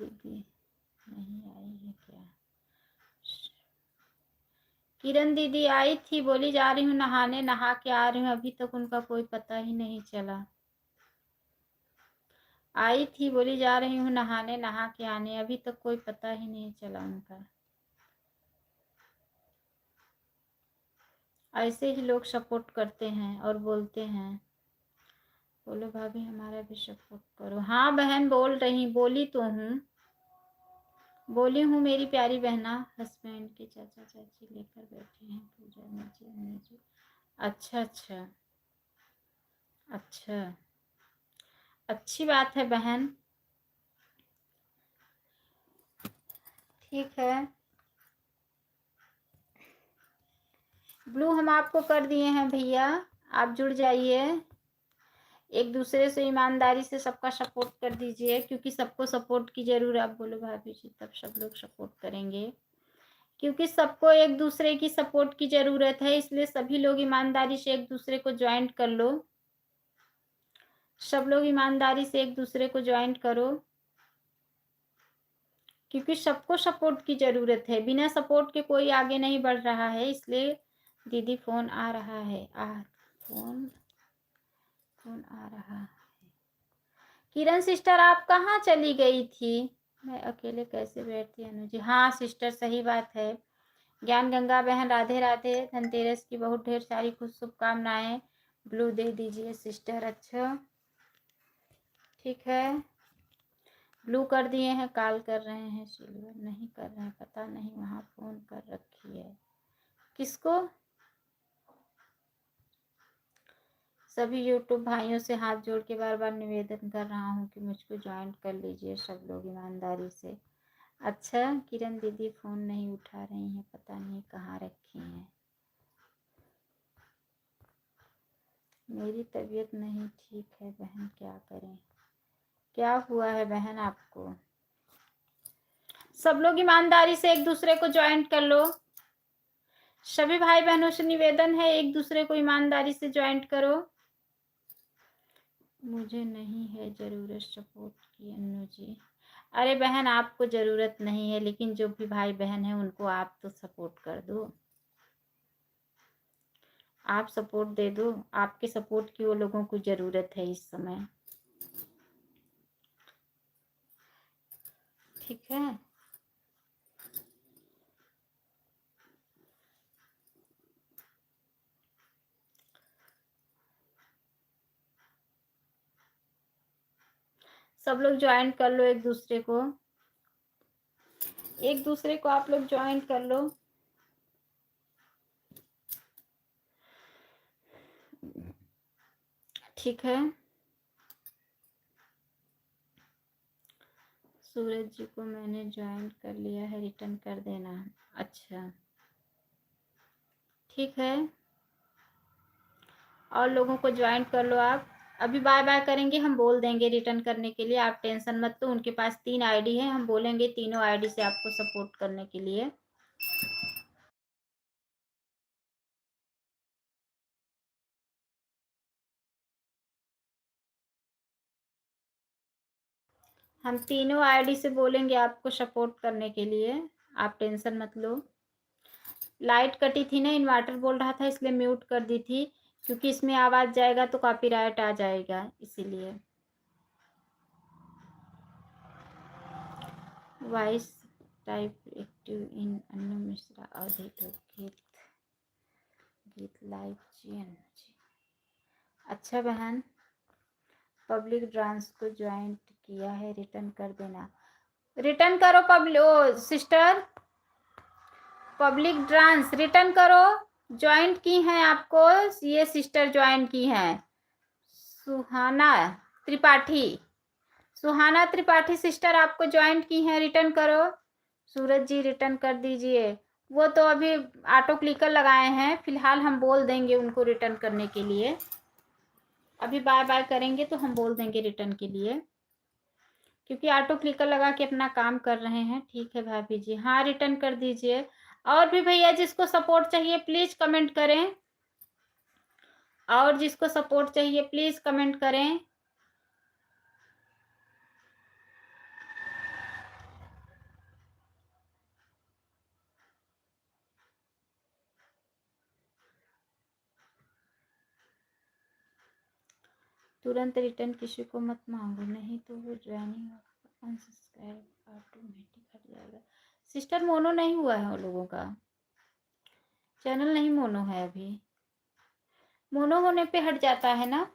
दीदी नहीं आई है क्या? किरण दीदी आई थी, बोली जा रही हूँ नहाने, नहा के आ रही हूँ, अभी तक उनका कोई पता ही नहीं चला। आई थी, बोली जा रही हूँ नहाने, नहा के आने, अभी तक कोई पता ही नहीं चला उनका। ऐसे ही लोग सपोर्ट करते हैं और बोलते हैं। बोलो भाभी हमारा भी सपोर्ट करो। हाँ बहन, बोल रही, बोली तो हूँ, बोली हूँ मेरी प्यारी बहना। हस्बैंड के चाचा चाची लेकर बैठे हैं पूजा में जी। अच्छा अच्छा अच्छा, अच्छी बात है बहन, ठीक है। ब्लू हम आपको कर दिए हैं भैया, आप जुड़ जाइए। एक दूसरे से ईमानदारी से सबका सपोर्ट कर दीजिए, क्योंकि सबको सपोर्ट की जरूर, आप बोलो भाभी जी, तब सब लोग सपोर्ट करेंगे, क्योंकि सबको एक दूसरे की सपोर्ट की जरूरत है। इसलिए सभी लोग ईमानदारी से एक दूसरे को ज्वाइन कर लो। सब लोग ईमानदारी से एक दूसरे को ज्वाइन करो, क्योंकि सबको सपोर्ट की जरूरत है। बिना सपोर्ट के कोई आगे नहीं बढ़ रहा है। इसलिए दीदी फोन आ रहा है, फोन फोन आ रहा है। किरण सिस्टर, आप कहाँ चली गई थी? मैं अकेले कैसे बैठती अनु जी। हाँ सिस्टर, सही बात है। ज्ञान गंगा बहन, राधे राधे। धनतेरस की बहुत ढेर सारी खुश शुभकामनाएं। ब्लू दे दीजिए सिस्टर। अच्छा ठीक है, ब्लू कर दिए हैं। कॉल कर रहे हैं, सिल्वर नहीं कर रहे हैं, पता नहीं वहाँ फोन कर रखी है किसको। सभी यूट्यूब भाइयों से हाथ जोड़ के बार बार निवेदन कर रहा हूँ कि मुझको ज्वाइन कर लीजिए सब लोग ईमानदारी से। अच्छा, किरण दीदी फ़ोन नहीं उठा रही हैं, पता नहीं कहाँ रखी हैं। मेरी तबीयत नहीं ठीक है बहन, क्या करें। क्या हुआ है बहन आपको? सब लोग ईमानदारी से एक दूसरे को ज्वाइन कर लो। सभी भाई बहनों से निवेदन है, एक दूसरे को ईमानदारी से ज्वाइन करो। मुझे नहीं है जरूरत सपोर्ट की अन्नू जी। अरे बहन आपको जरूरत नहीं है, लेकिन जो भी भाई बहन है उनको आप तो सपोर्ट कर दो, आप सपोर्ट दे दो। आपके सपोर्ट की वो लोगों को जरूरत है इस समय। ठीक है, सब लोग ज्वाइन कर लो एक दूसरे को, एक दूसरे को आप लोग ज्वाइन कर लो। ठीक है, सूरज जी को मैंने ज्वाइन कर लिया है, रिटर्न कर देना। अच्छा ठीक है, और लोगों को ज्वाइन कर लो आप। अभी बाय बाय करेंगे, हम बोल देंगे रिटर्न करने के लिए, आप टेंशन मत लो। उनके पास 3 आईडी है, हम बोलेंगे तीनों आईडी से आपको सपोर्ट करने के लिए। हम तीनों आईडी से बोलेंगे आपको सपोर्ट करने के लिए, आप टेंशन मत लो। लाइट कटी थी ना, इन्वर्टर बोल रहा था इसलिए म्यूट कर दी थी, क्योंकि इसमें आवाज़ जाएगा तो कॉपीराइट आ जाएगा, इसीलिए। Voice type active in Annu Mishra अवधि गीत गीत लाइव जी। अच्छा बहन, पब्लिक डांस को ज्वाइन किया है, रिटर्न कर देना। रिटर्न करो public sister, public dance return करो। ज्वाइन की हैं आपको ये सिस्टर, ज्वाइन की हैं सुहाना त्रिपाठी। सुहाना त्रिपाठी सिस्टर आपको ज्वाइन की हैं, रिटर्न करो। सूरज जी रिटर्न कर दीजिए। वो तो अभी ऑटो क्लिकर लगाए हैं, फिलहाल हम बोल देंगे उनको रिटर्न करने के लिए। अभी बाय बाय करेंगे तो हम बोल देंगे रिटर्न के लिए, क्योंकि ऑटो क्लिकर लगा के अपना काम कर रहे हैं। ठीक है भाभी जी, हाँ रिटर्न कर दीजिए। और भी भैया जिसको सपोर्ट चाहिए प्लीज कमेंट करें, और जिसको सपोर्ट चाहिए प्लीज कमेंट करें। तुरंत रिटर्न किसी को मत मांगो, नहीं तो वो ज्वाइनिंग अनसब्सक्राइब ऑटोमेटिक हट जाएगा। सिस्टर मोनो नहीं हुआ है वो लोगों का, चैनल नहीं मोनो है अभी, मोनो होने पे हट जाता है ना।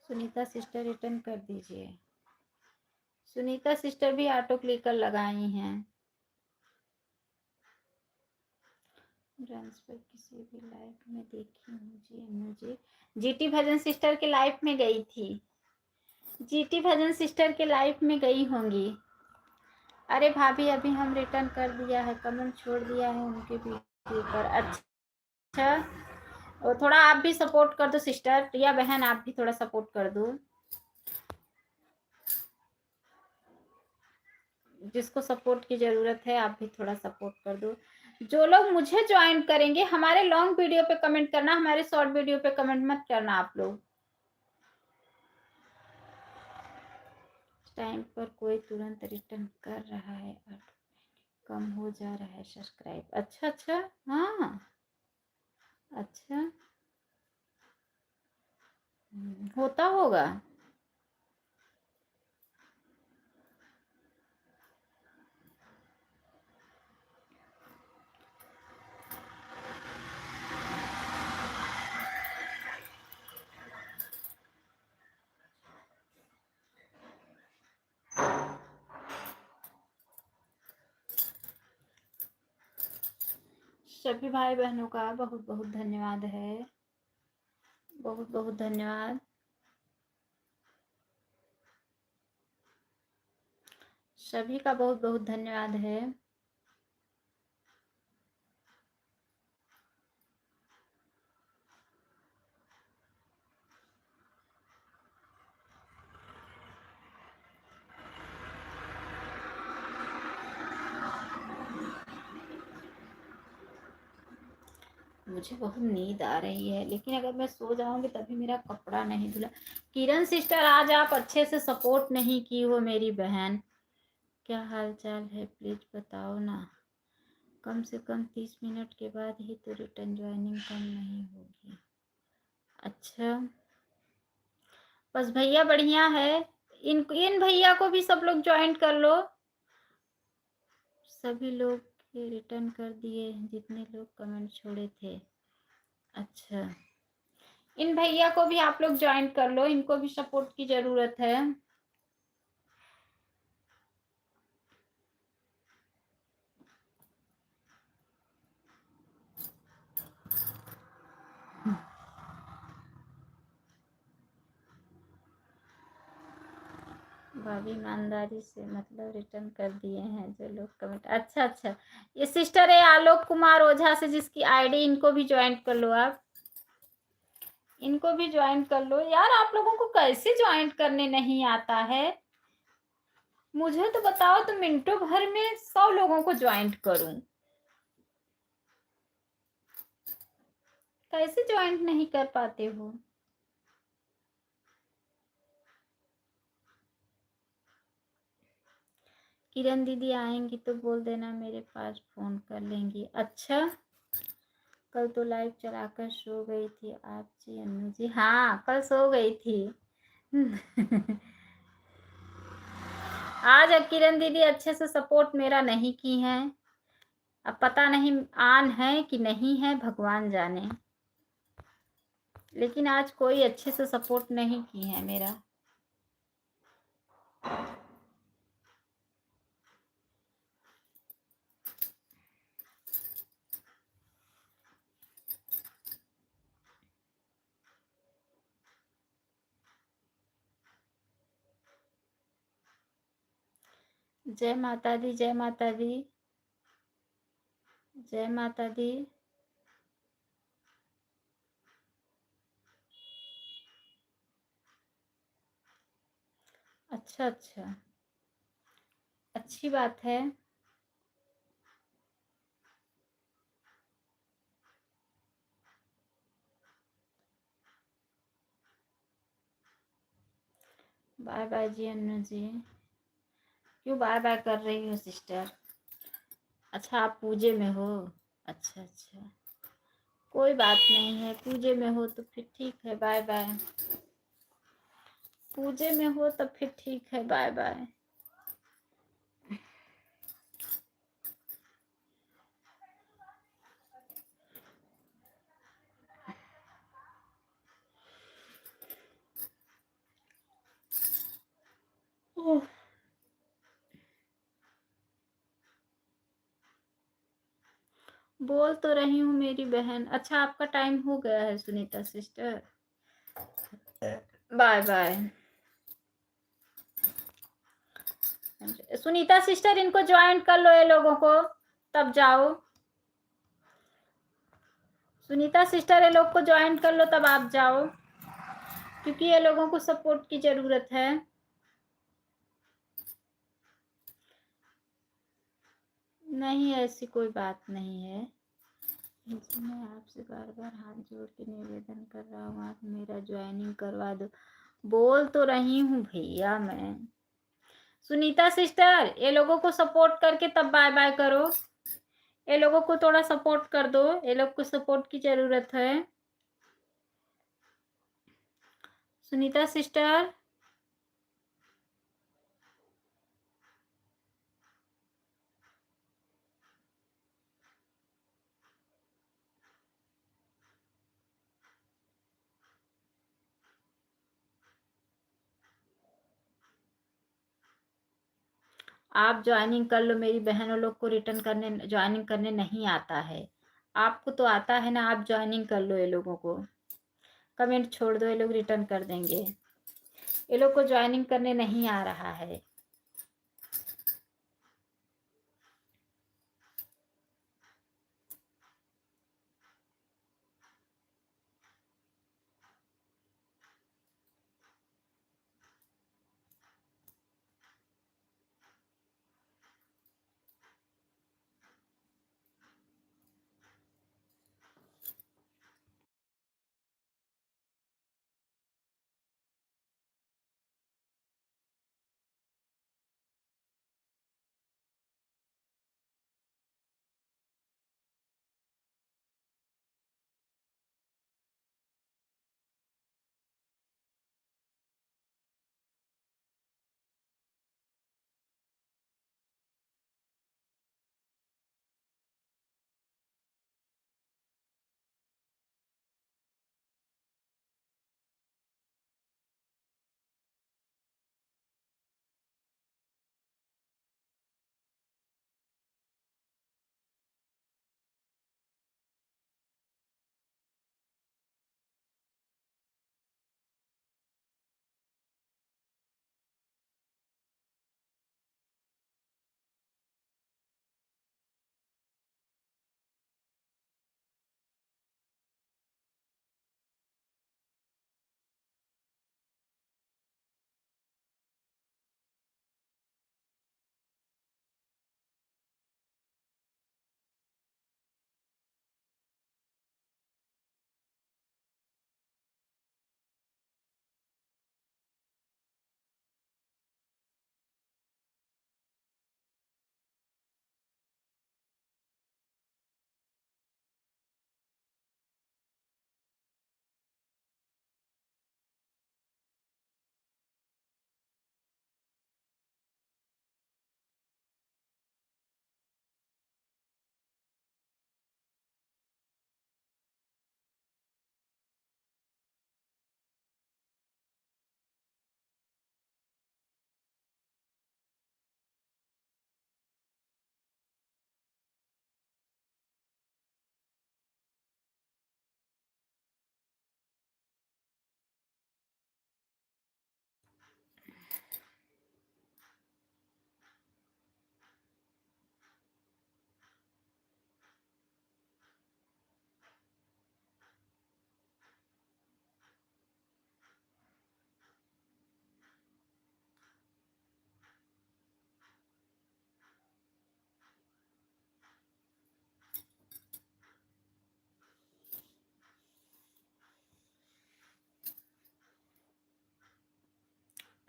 सुनीता सिस्टर रिटर्न कर दीजिए। सुनीता सिस्टर भी ऑटो क्लिकर लगाई हैं। डांस पर किसी भी लाइव में देखी हूँ जी अनु जी। जीटी भजन सिस्टर के लाइव में गई थी, जीटी भजन सिस्टर के लाइव में गई होंगी। अरे भाभी अभी हम रिटर्न कर दिया है, कमेंट छोड़ दिया है उनके वीडियो पर। अच्छा, और थोड़ा आप भी सपोर्ट कर दो सिस्टर, या बहन आप भी थोड़ा सपोर्ट कर दो, जिसको सपोर्ट की जरूरत है आप भी थोड़ा सपोर्ट कर दो। जो लोग मुझे ज्वाइन करेंगे, हमारे लॉन्ग वीडियो पे कमेंट करना, हमारे शॉर्ट वीडियो पे कमेंट मत करना आप लोग। टाइम पर कोई तुरंत रिटर्न कर रहा है, कम हो जा रहा है सब्सक्राइब। अच्छा अच्छा, हाँ अच्छा, होता होगा। सभी भाई बहनों का बहुत बहुत धन्यवाद है, बहुत बहुत धन्यवाद। सभी का बहुत बहुत धन्यवाद है। मुझे बहुत नींद आ रही है, लेकिन अगर मैं सो जाऊंगी तभी मेरा कपड़ा नहीं धुला। किरण सिस्टर, आज आप अच्छे से सपोर्ट नहीं की हो मेरी बहन। क्या हाल चाल है, प्लीज बताओ ना। कम से कम 30 मिनट के बाद ही तो रिटर्न ज्वाइनिंग कम नहीं होगी। अच्छा, बस भैया बढ़िया है। इन भैया को भी सब लोग ज्वाइन कर लो। सभी लोग रिटर्न कर दिए जितने लोग कमेंट छोड़े थे। अच्छा, इन भैया को भी आप लोग ज्वाइन कर लो, इनको भी सपोर्ट की जरूरत है। भाभी ईमानदारी से मतलब रिटर्न कर दिए हैं जो लोग कमेंट। अच्छा अच्छा, ये सिस्टर है आलोक कुमार ओझा से जिसकी आईडी, इनको भी ज्वाइन कर लो आप। इनको भी ज्वाइन कर लो यार। आप लोगों को कैसे ज्वाइन करने नहीं आता है, मुझे तो बताओ। तो मिनटों भर में 100 लोगों को ज्वाइन करूं, कैसे ज्वाइन नहीं कर पाते हो। किरण दीदी आएंगी तो बोल देना मेरे पास फोन कर लेंगी। अच्छा, कल तो लाइव चलाकर सो गई थी आप जी अन्नू जी। हाँ, कल सो गई थी। आज किरण दीदी अच्छे से सपोर्ट मेरा नहीं की हैं। अब पता नहीं ऑन है कि नहीं है, भगवान जाने। लेकिन आज कोई अच्छे से सपोर्ट नहीं की है मेरा। जय माता दी, जय माता दी, जय माता दी। अच्छा अच्छा, अच्छी बात है। बाय बाय जी अन्नू जी। क्यों बाय बाय कर रही हो सिस्टर? अच्छा, आप पूजे में हो। अच्छा अच्छा, कोई बात नहीं है। पूजे में हो तो फिर ठीक है, बाय बाय। पूजे में हो तो फिर ठीक है, बाय बाय। ओह, बोल तो रही हूँ मेरी बहन। अच्छा, आपका टाइम हो गया है Sunita sister, bye bye. Sunita sister, इनको ज्वाइन कर लो, ये लोगों को, तब जाओ। सुनीता सिस्टर, ये लोग को ज्वाइन कर लो तब आप जाओ, क्योंकि ये लोगों को सपोर्ट की जरूरत है। नहीं, ऐसी कोई बात नहीं है। मैं आपसे बार बार हाथ जोड़ के निवेदन कर रहा हूँ, आप मेरा ज्वाइनिंग करवा दो। बोल तो रही हूँ भैया मैं। सुनीता सिस्टर, ये लोगों को सपोर्ट करके तब बाय बाय करो। ये लोगों को थोड़ा सपोर्ट कर दो, ये लोग को सपोर्ट की जरूरत है। सुनीता सिस्टर, आप ज्वाइनिंग कर लो। मेरी बहनों लोग को रिटर्न करने, ज्वाइनिंग करने नहीं आता है। आपको तो आता है ना, आप ज्वाइनिंग कर लो। ये लोगों को कमेंट छोड़ दो, ये लोग रिटर्न कर देंगे। ये लोग को ज्वाइनिंग करने नहीं आ रहा है।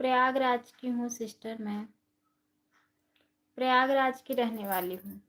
प्रयागराज की हूँ सिस्टर, मैं प्रयागराज की रहने वाली हूँ।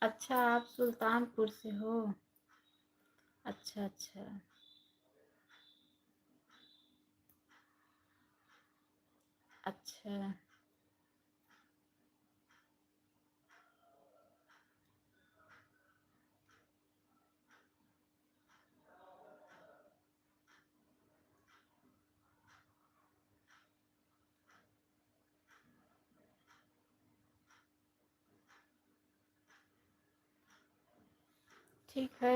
अच्छा, आप सुल्तानपुर से हो? अच्छा अच्छा। अच्छा ठीक है।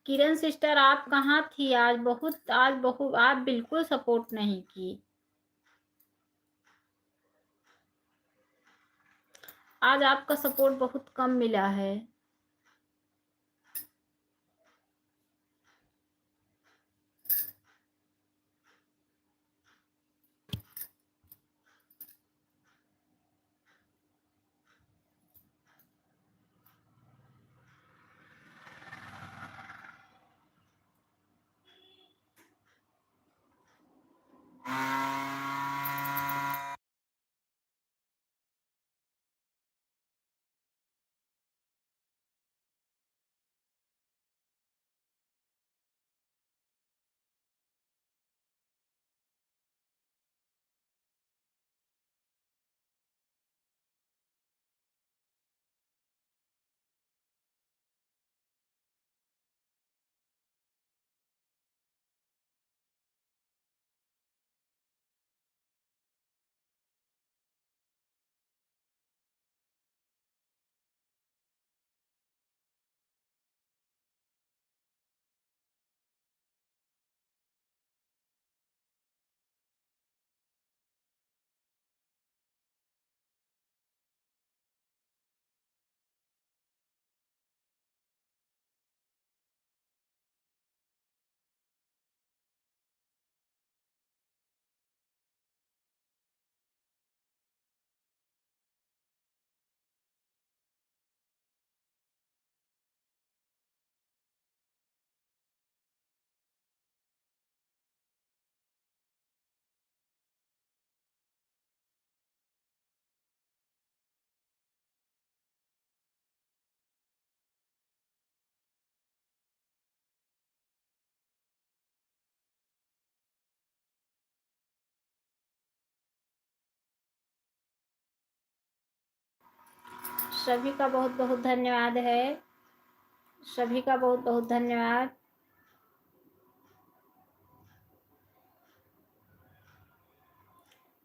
किरण सिस्टर, आप कहाँ थी आज? बहुत आप बिल्कुल सपोर्ट नहीं की। आज आपका सपोर्ट बहुत कम मिला है। सभी का बहुत बहुत धन्यवाद है। सभी का बहुत बहुत धन्यवाद।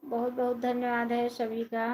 बहुत बहुत धन्यवाद है सभी का।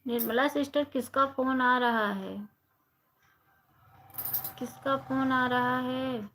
निर्मला सिस्टर, किसका फोन आ रहा है? किसका फोन आ रहा है?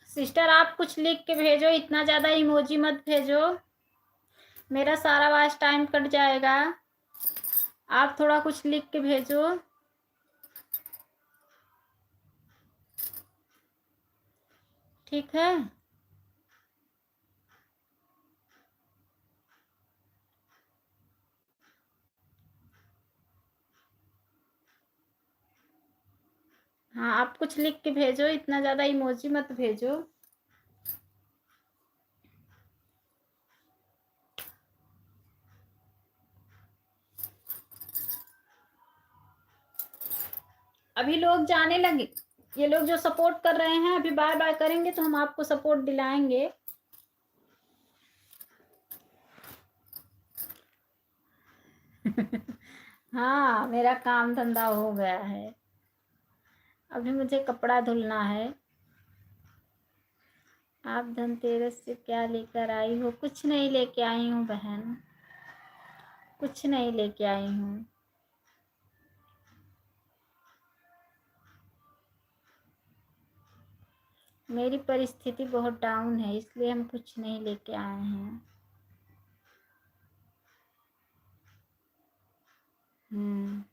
सिस्टर, आप कुछ लिख के भेजो, इतना ज़्यादा इमोजी मत भेजो, मेरा सारा वॉच टाइम कट जाएगा। आप थोड़ा कुछ लिख के भेजो। ठीक है। हाँ, आप कुछ लिख के भेजो, इतना ज़्यादा इमोजी मत भेजो। अभी लोग जाने लगे, ये लोग जो सपोर्ट कर रहे हैं अभी बाय बाय करेंगे तो हम आपको सपोर्ट दिलाएंगे। हाँ, मेरा काम धंधा हो गया है, अभी मुझे कपड़ा धुलना है। आप धनतेरस से क्या लेकर आई हो? कुछ नहीं लेके आई हूँ बहन, कुछ नहीं लेके आई हूँ। मेरी परिस्थिति बहुत डाउन है, इसलिए हम कुछ नहीं लेके आए हैं। हम्म।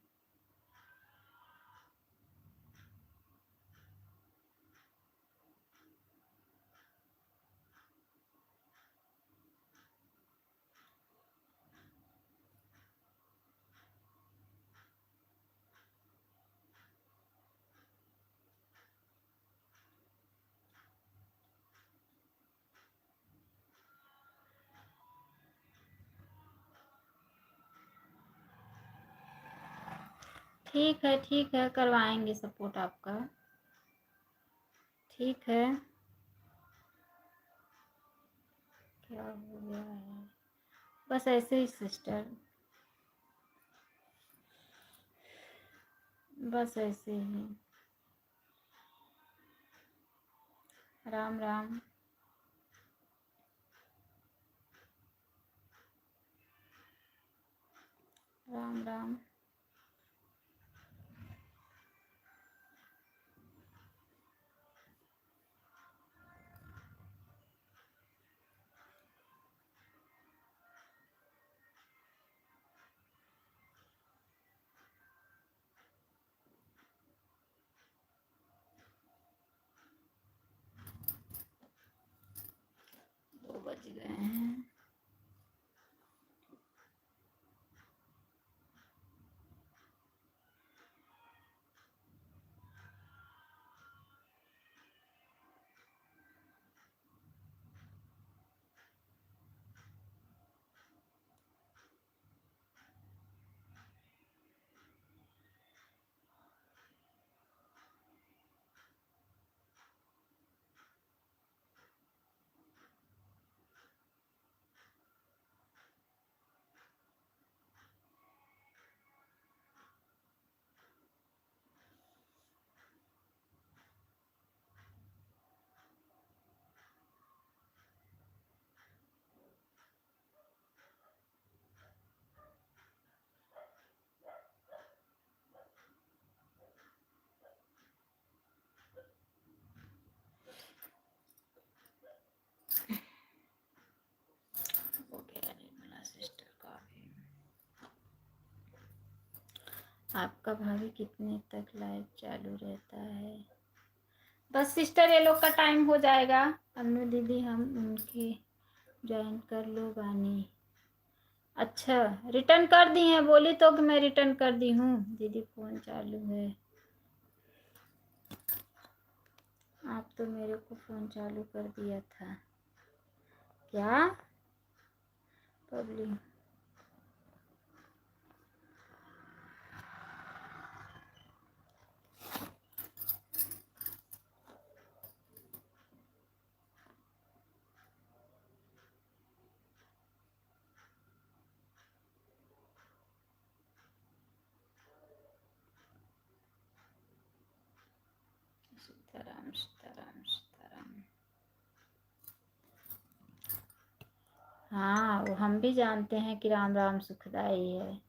ठीक है, करवाएंगे सपोर्ट आपका। ठीक है। क्या हो गया है? बस ऐसे ही सिस्टर, बस ऐसे ही। राम राम। राम राम। दो बज गए हैं। आपका भाभी कितने तक लाइव चालू रहता है? बस सिस्टर ये लोग का टाइम हो जाएगा। अनु दीदी हम उनकी ज्वाइन कर लो बानी। अच्छा रिटर्न कर दी हैं, बोली तो कि मैं रिटर्न कर दी हूँ। दीदी फ़ोन चालू है। आप तो मेरे को फ़ोन चालू कर दिया था क्या? पब्लिक सीताराम सीताराम सीताराम। हाँ वो हम भी जानते हैं कि राम राम सुखदाई है।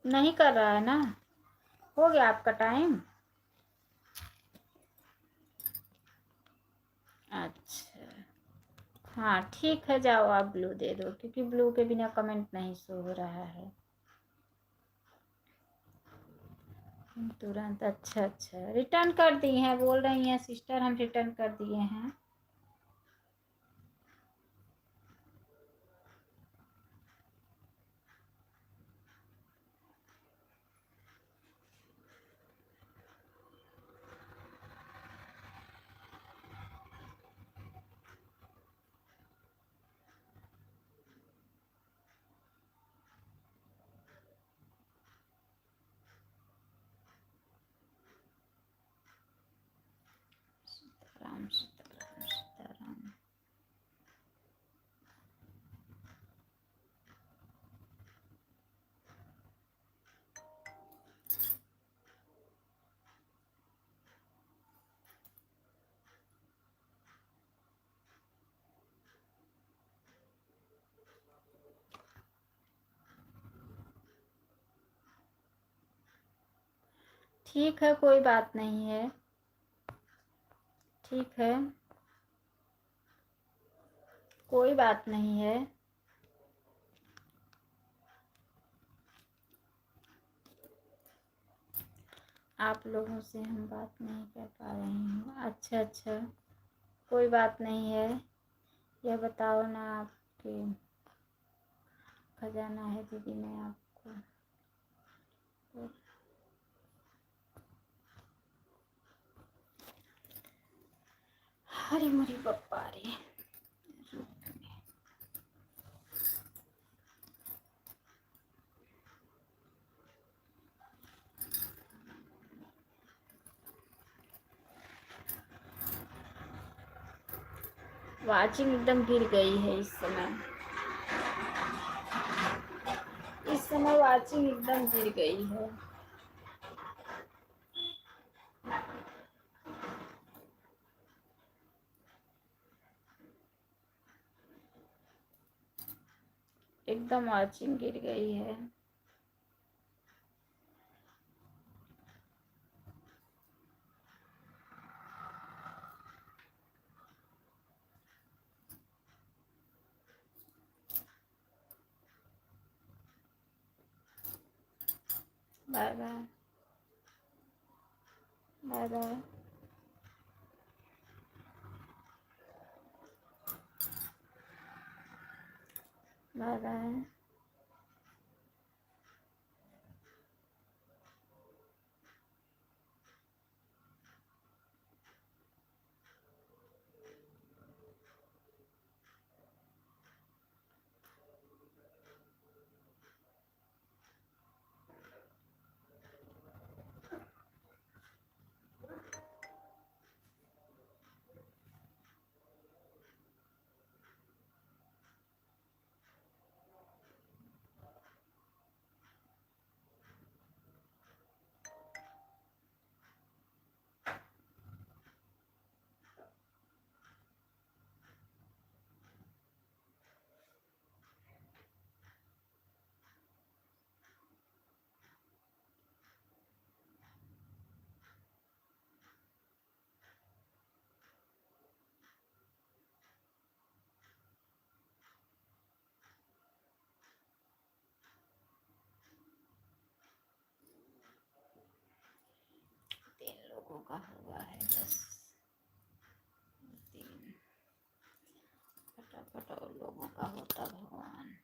नहीं कर रहा है ना? हो गया आपका टाइम? अच्छा हाँ ठीक है, जाओ आप ब्लू दे दो, क्योंकि ब्लू के बिना कमेंट नहीं शो हो रहा है तुरंत। अच्छा अच्छा रिटर्न कर दी हैं, बोल रही हैं सिस्टर हम रिटर्न कर दिए हैं। सीताराम सीताराम सीताराम। ठीक है कोई बात नहीं है, ठीक है कोई बात नहीं है। आप लोगों से हम बात नहीं कर पा रही हूँ। अच्छा अच्छा कोई बात नहीं है। यह बताओ ना आपके खजाना है दीदी, मैं आपको अरे मुरी पप्पा रे। वाचिंग एकदम गिर गई है इस समय, इस समय वाचिंग एकदम गिर गई है। एकदम वाचिंग गिर गई है। Bye bye bye bye. Bye bye. लोगों का हुआ है बस 3। फटाफट और लोगों का होता भगवान।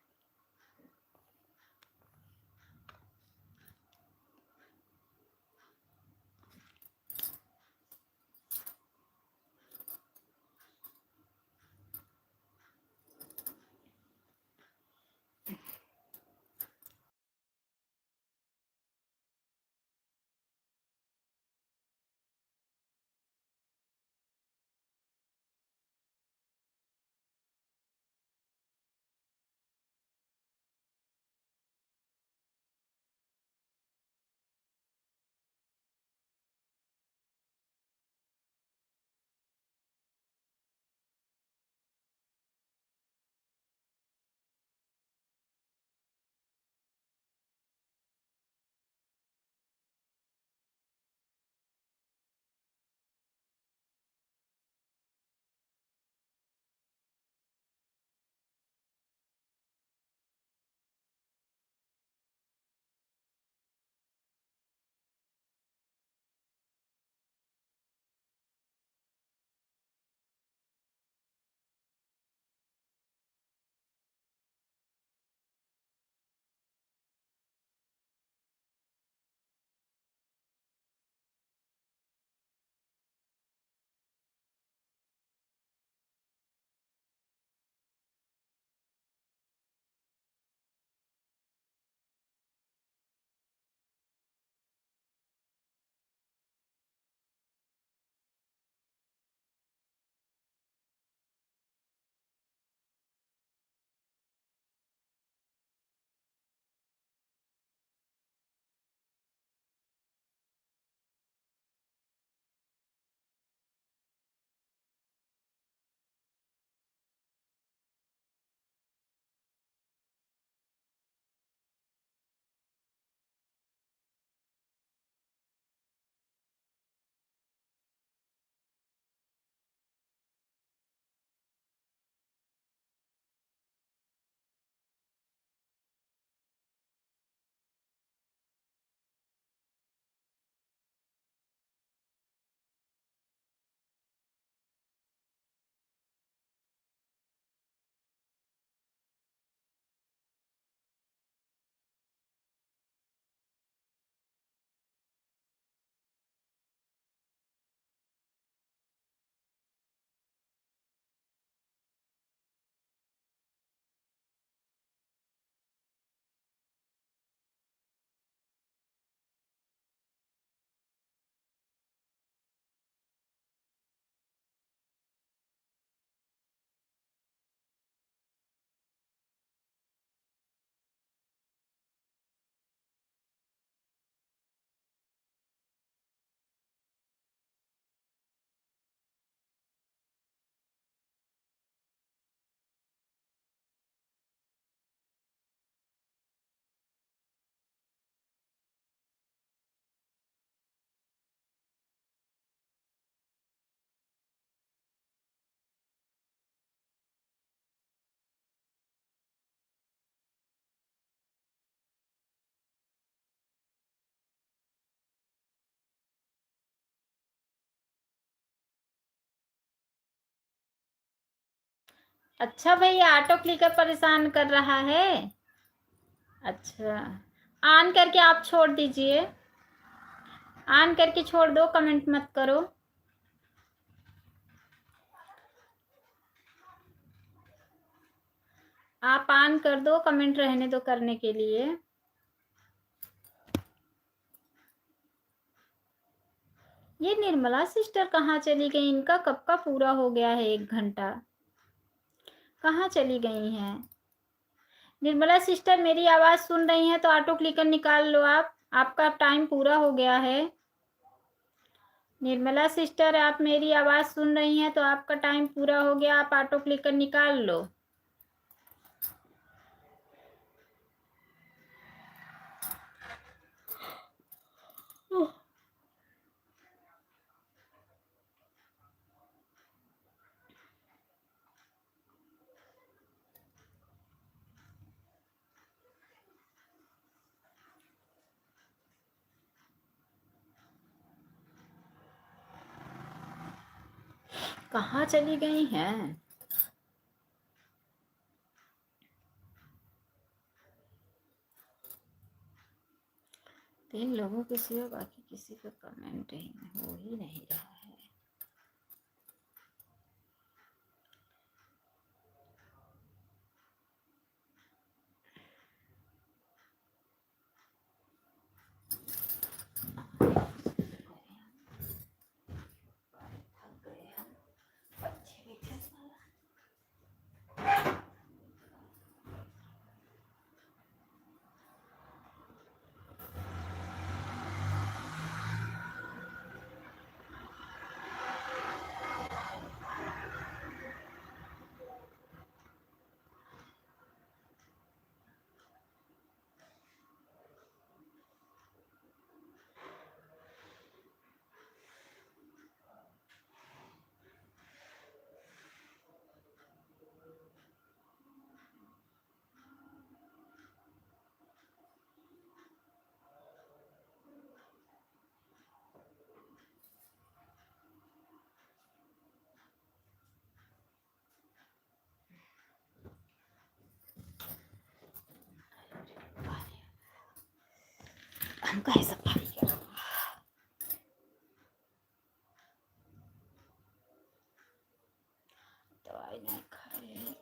अच्छा भैया, ऑटो क्लिकर परेशान कर रहा है। अच्छा, ऑन करके आप छोड़ दीजिए। ऑन करके छोड़ दो, कमेंट मत करो। आप ऑन कर दो, कमेंट रहने दो करने के लिए। ये निर्मला सिस्टर कहाँ चली गई? इनका कब का पूरा हो गया है 1 घंटा। कहाँ चली गई हैं? निर्मला सिस्टर मेरी आवाज़ सुन रही हैं तो ऑटो क्लिकर निकाल लो आप। आपका टाइम पूरा हो गया है। निर्मला सिस्टर, आप मेरी आवाज़ सुन रही हैं तो आपका टाइम पूरा हो गया, आप ऑटो क्लिकर निकाल लो। कहाँ चली गई हैं? तीन लोगों के सिवा बाकी किसी का कमेंट ही हो ही नहीं रहा है। हम कहे सफाई करो। दवाई नहीं खा रहे।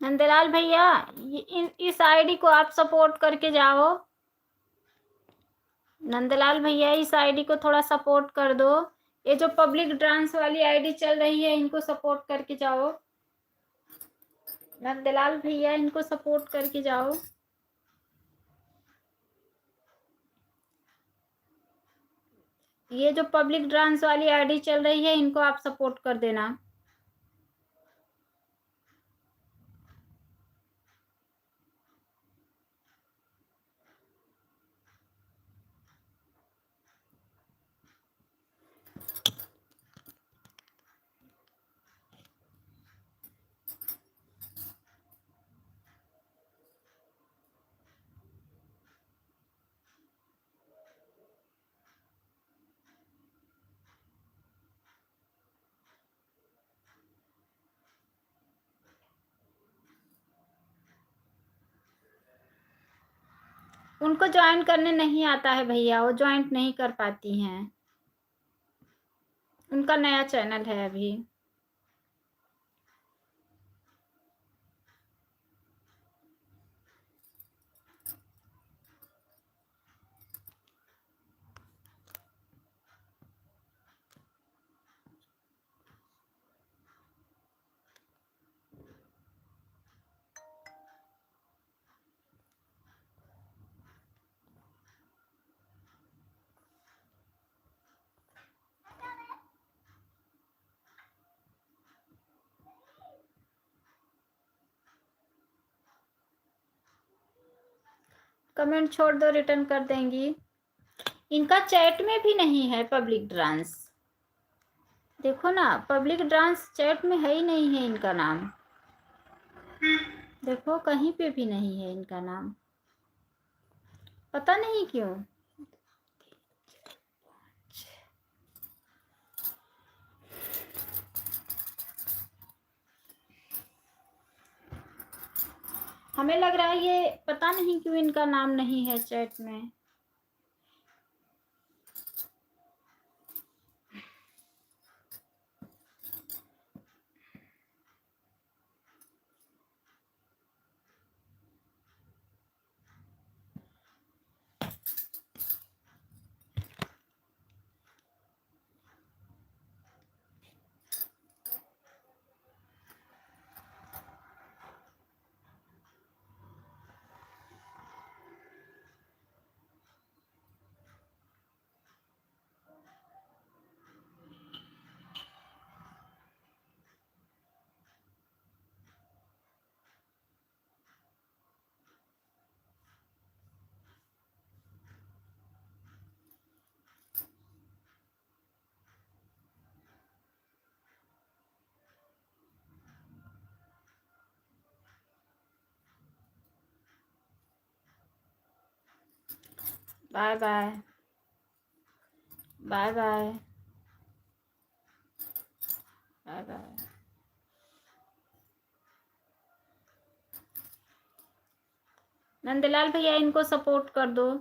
नंदलाल भैया, इस आईडी को आप सपोर्ट करके जाओ। नंदलाल भैया, इस आईडी को थोड़ा सपोर्ट कर दो। ये जो पब्लिक डांस वाली आईडी चल रही है, इनको सपोर्ट करके जाओ। नंदलाल भैया, इनको सपोर्ट करके जाओ। ये जो पब्लिक डांस वाली आईडी चल रही है, इनको आप सपोर्ट कर देना। उनको ज्वाइन करने नहीं आता है भैया, वो ज्वाइन नहीं कर पाती हैं। उनका नया चैनल है अभी। कमेंट छोड़ दो, रिटर्न कर देंगी। इनका चैट में भी नहीं है पब्लिक डांस। देखो ना, पब्लिक डांस चैट में है ही नहीं है इनका नाम। देखो कहीं पे भी नहीं है इनका नाम, पता नहीं क्यों। हमें लग रहा है ये पता नहीं क्यों इनका नाम नहीं है चैट में। Bye bye bye bye bye bye. Nandlal भैया इनको सपोर्ट कर दो।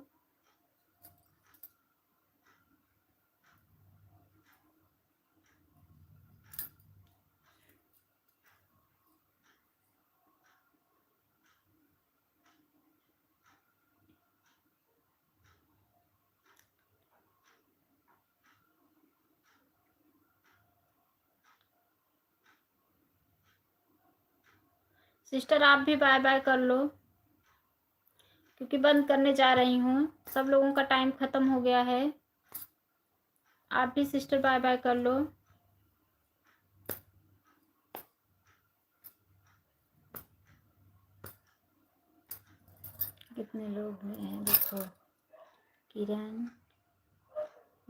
सिस्टर आप भी बाय बाय कर लो, क्योंकि बंद करने जा रही हूँ। सब लोगों का टाइम ख़त्म हो गया है। आप भी सिस्टर बाय बाय कर लो। कितने लोग हुए हैं देखो। किरण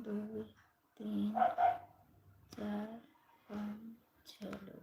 2 3 4 5 6 लोग।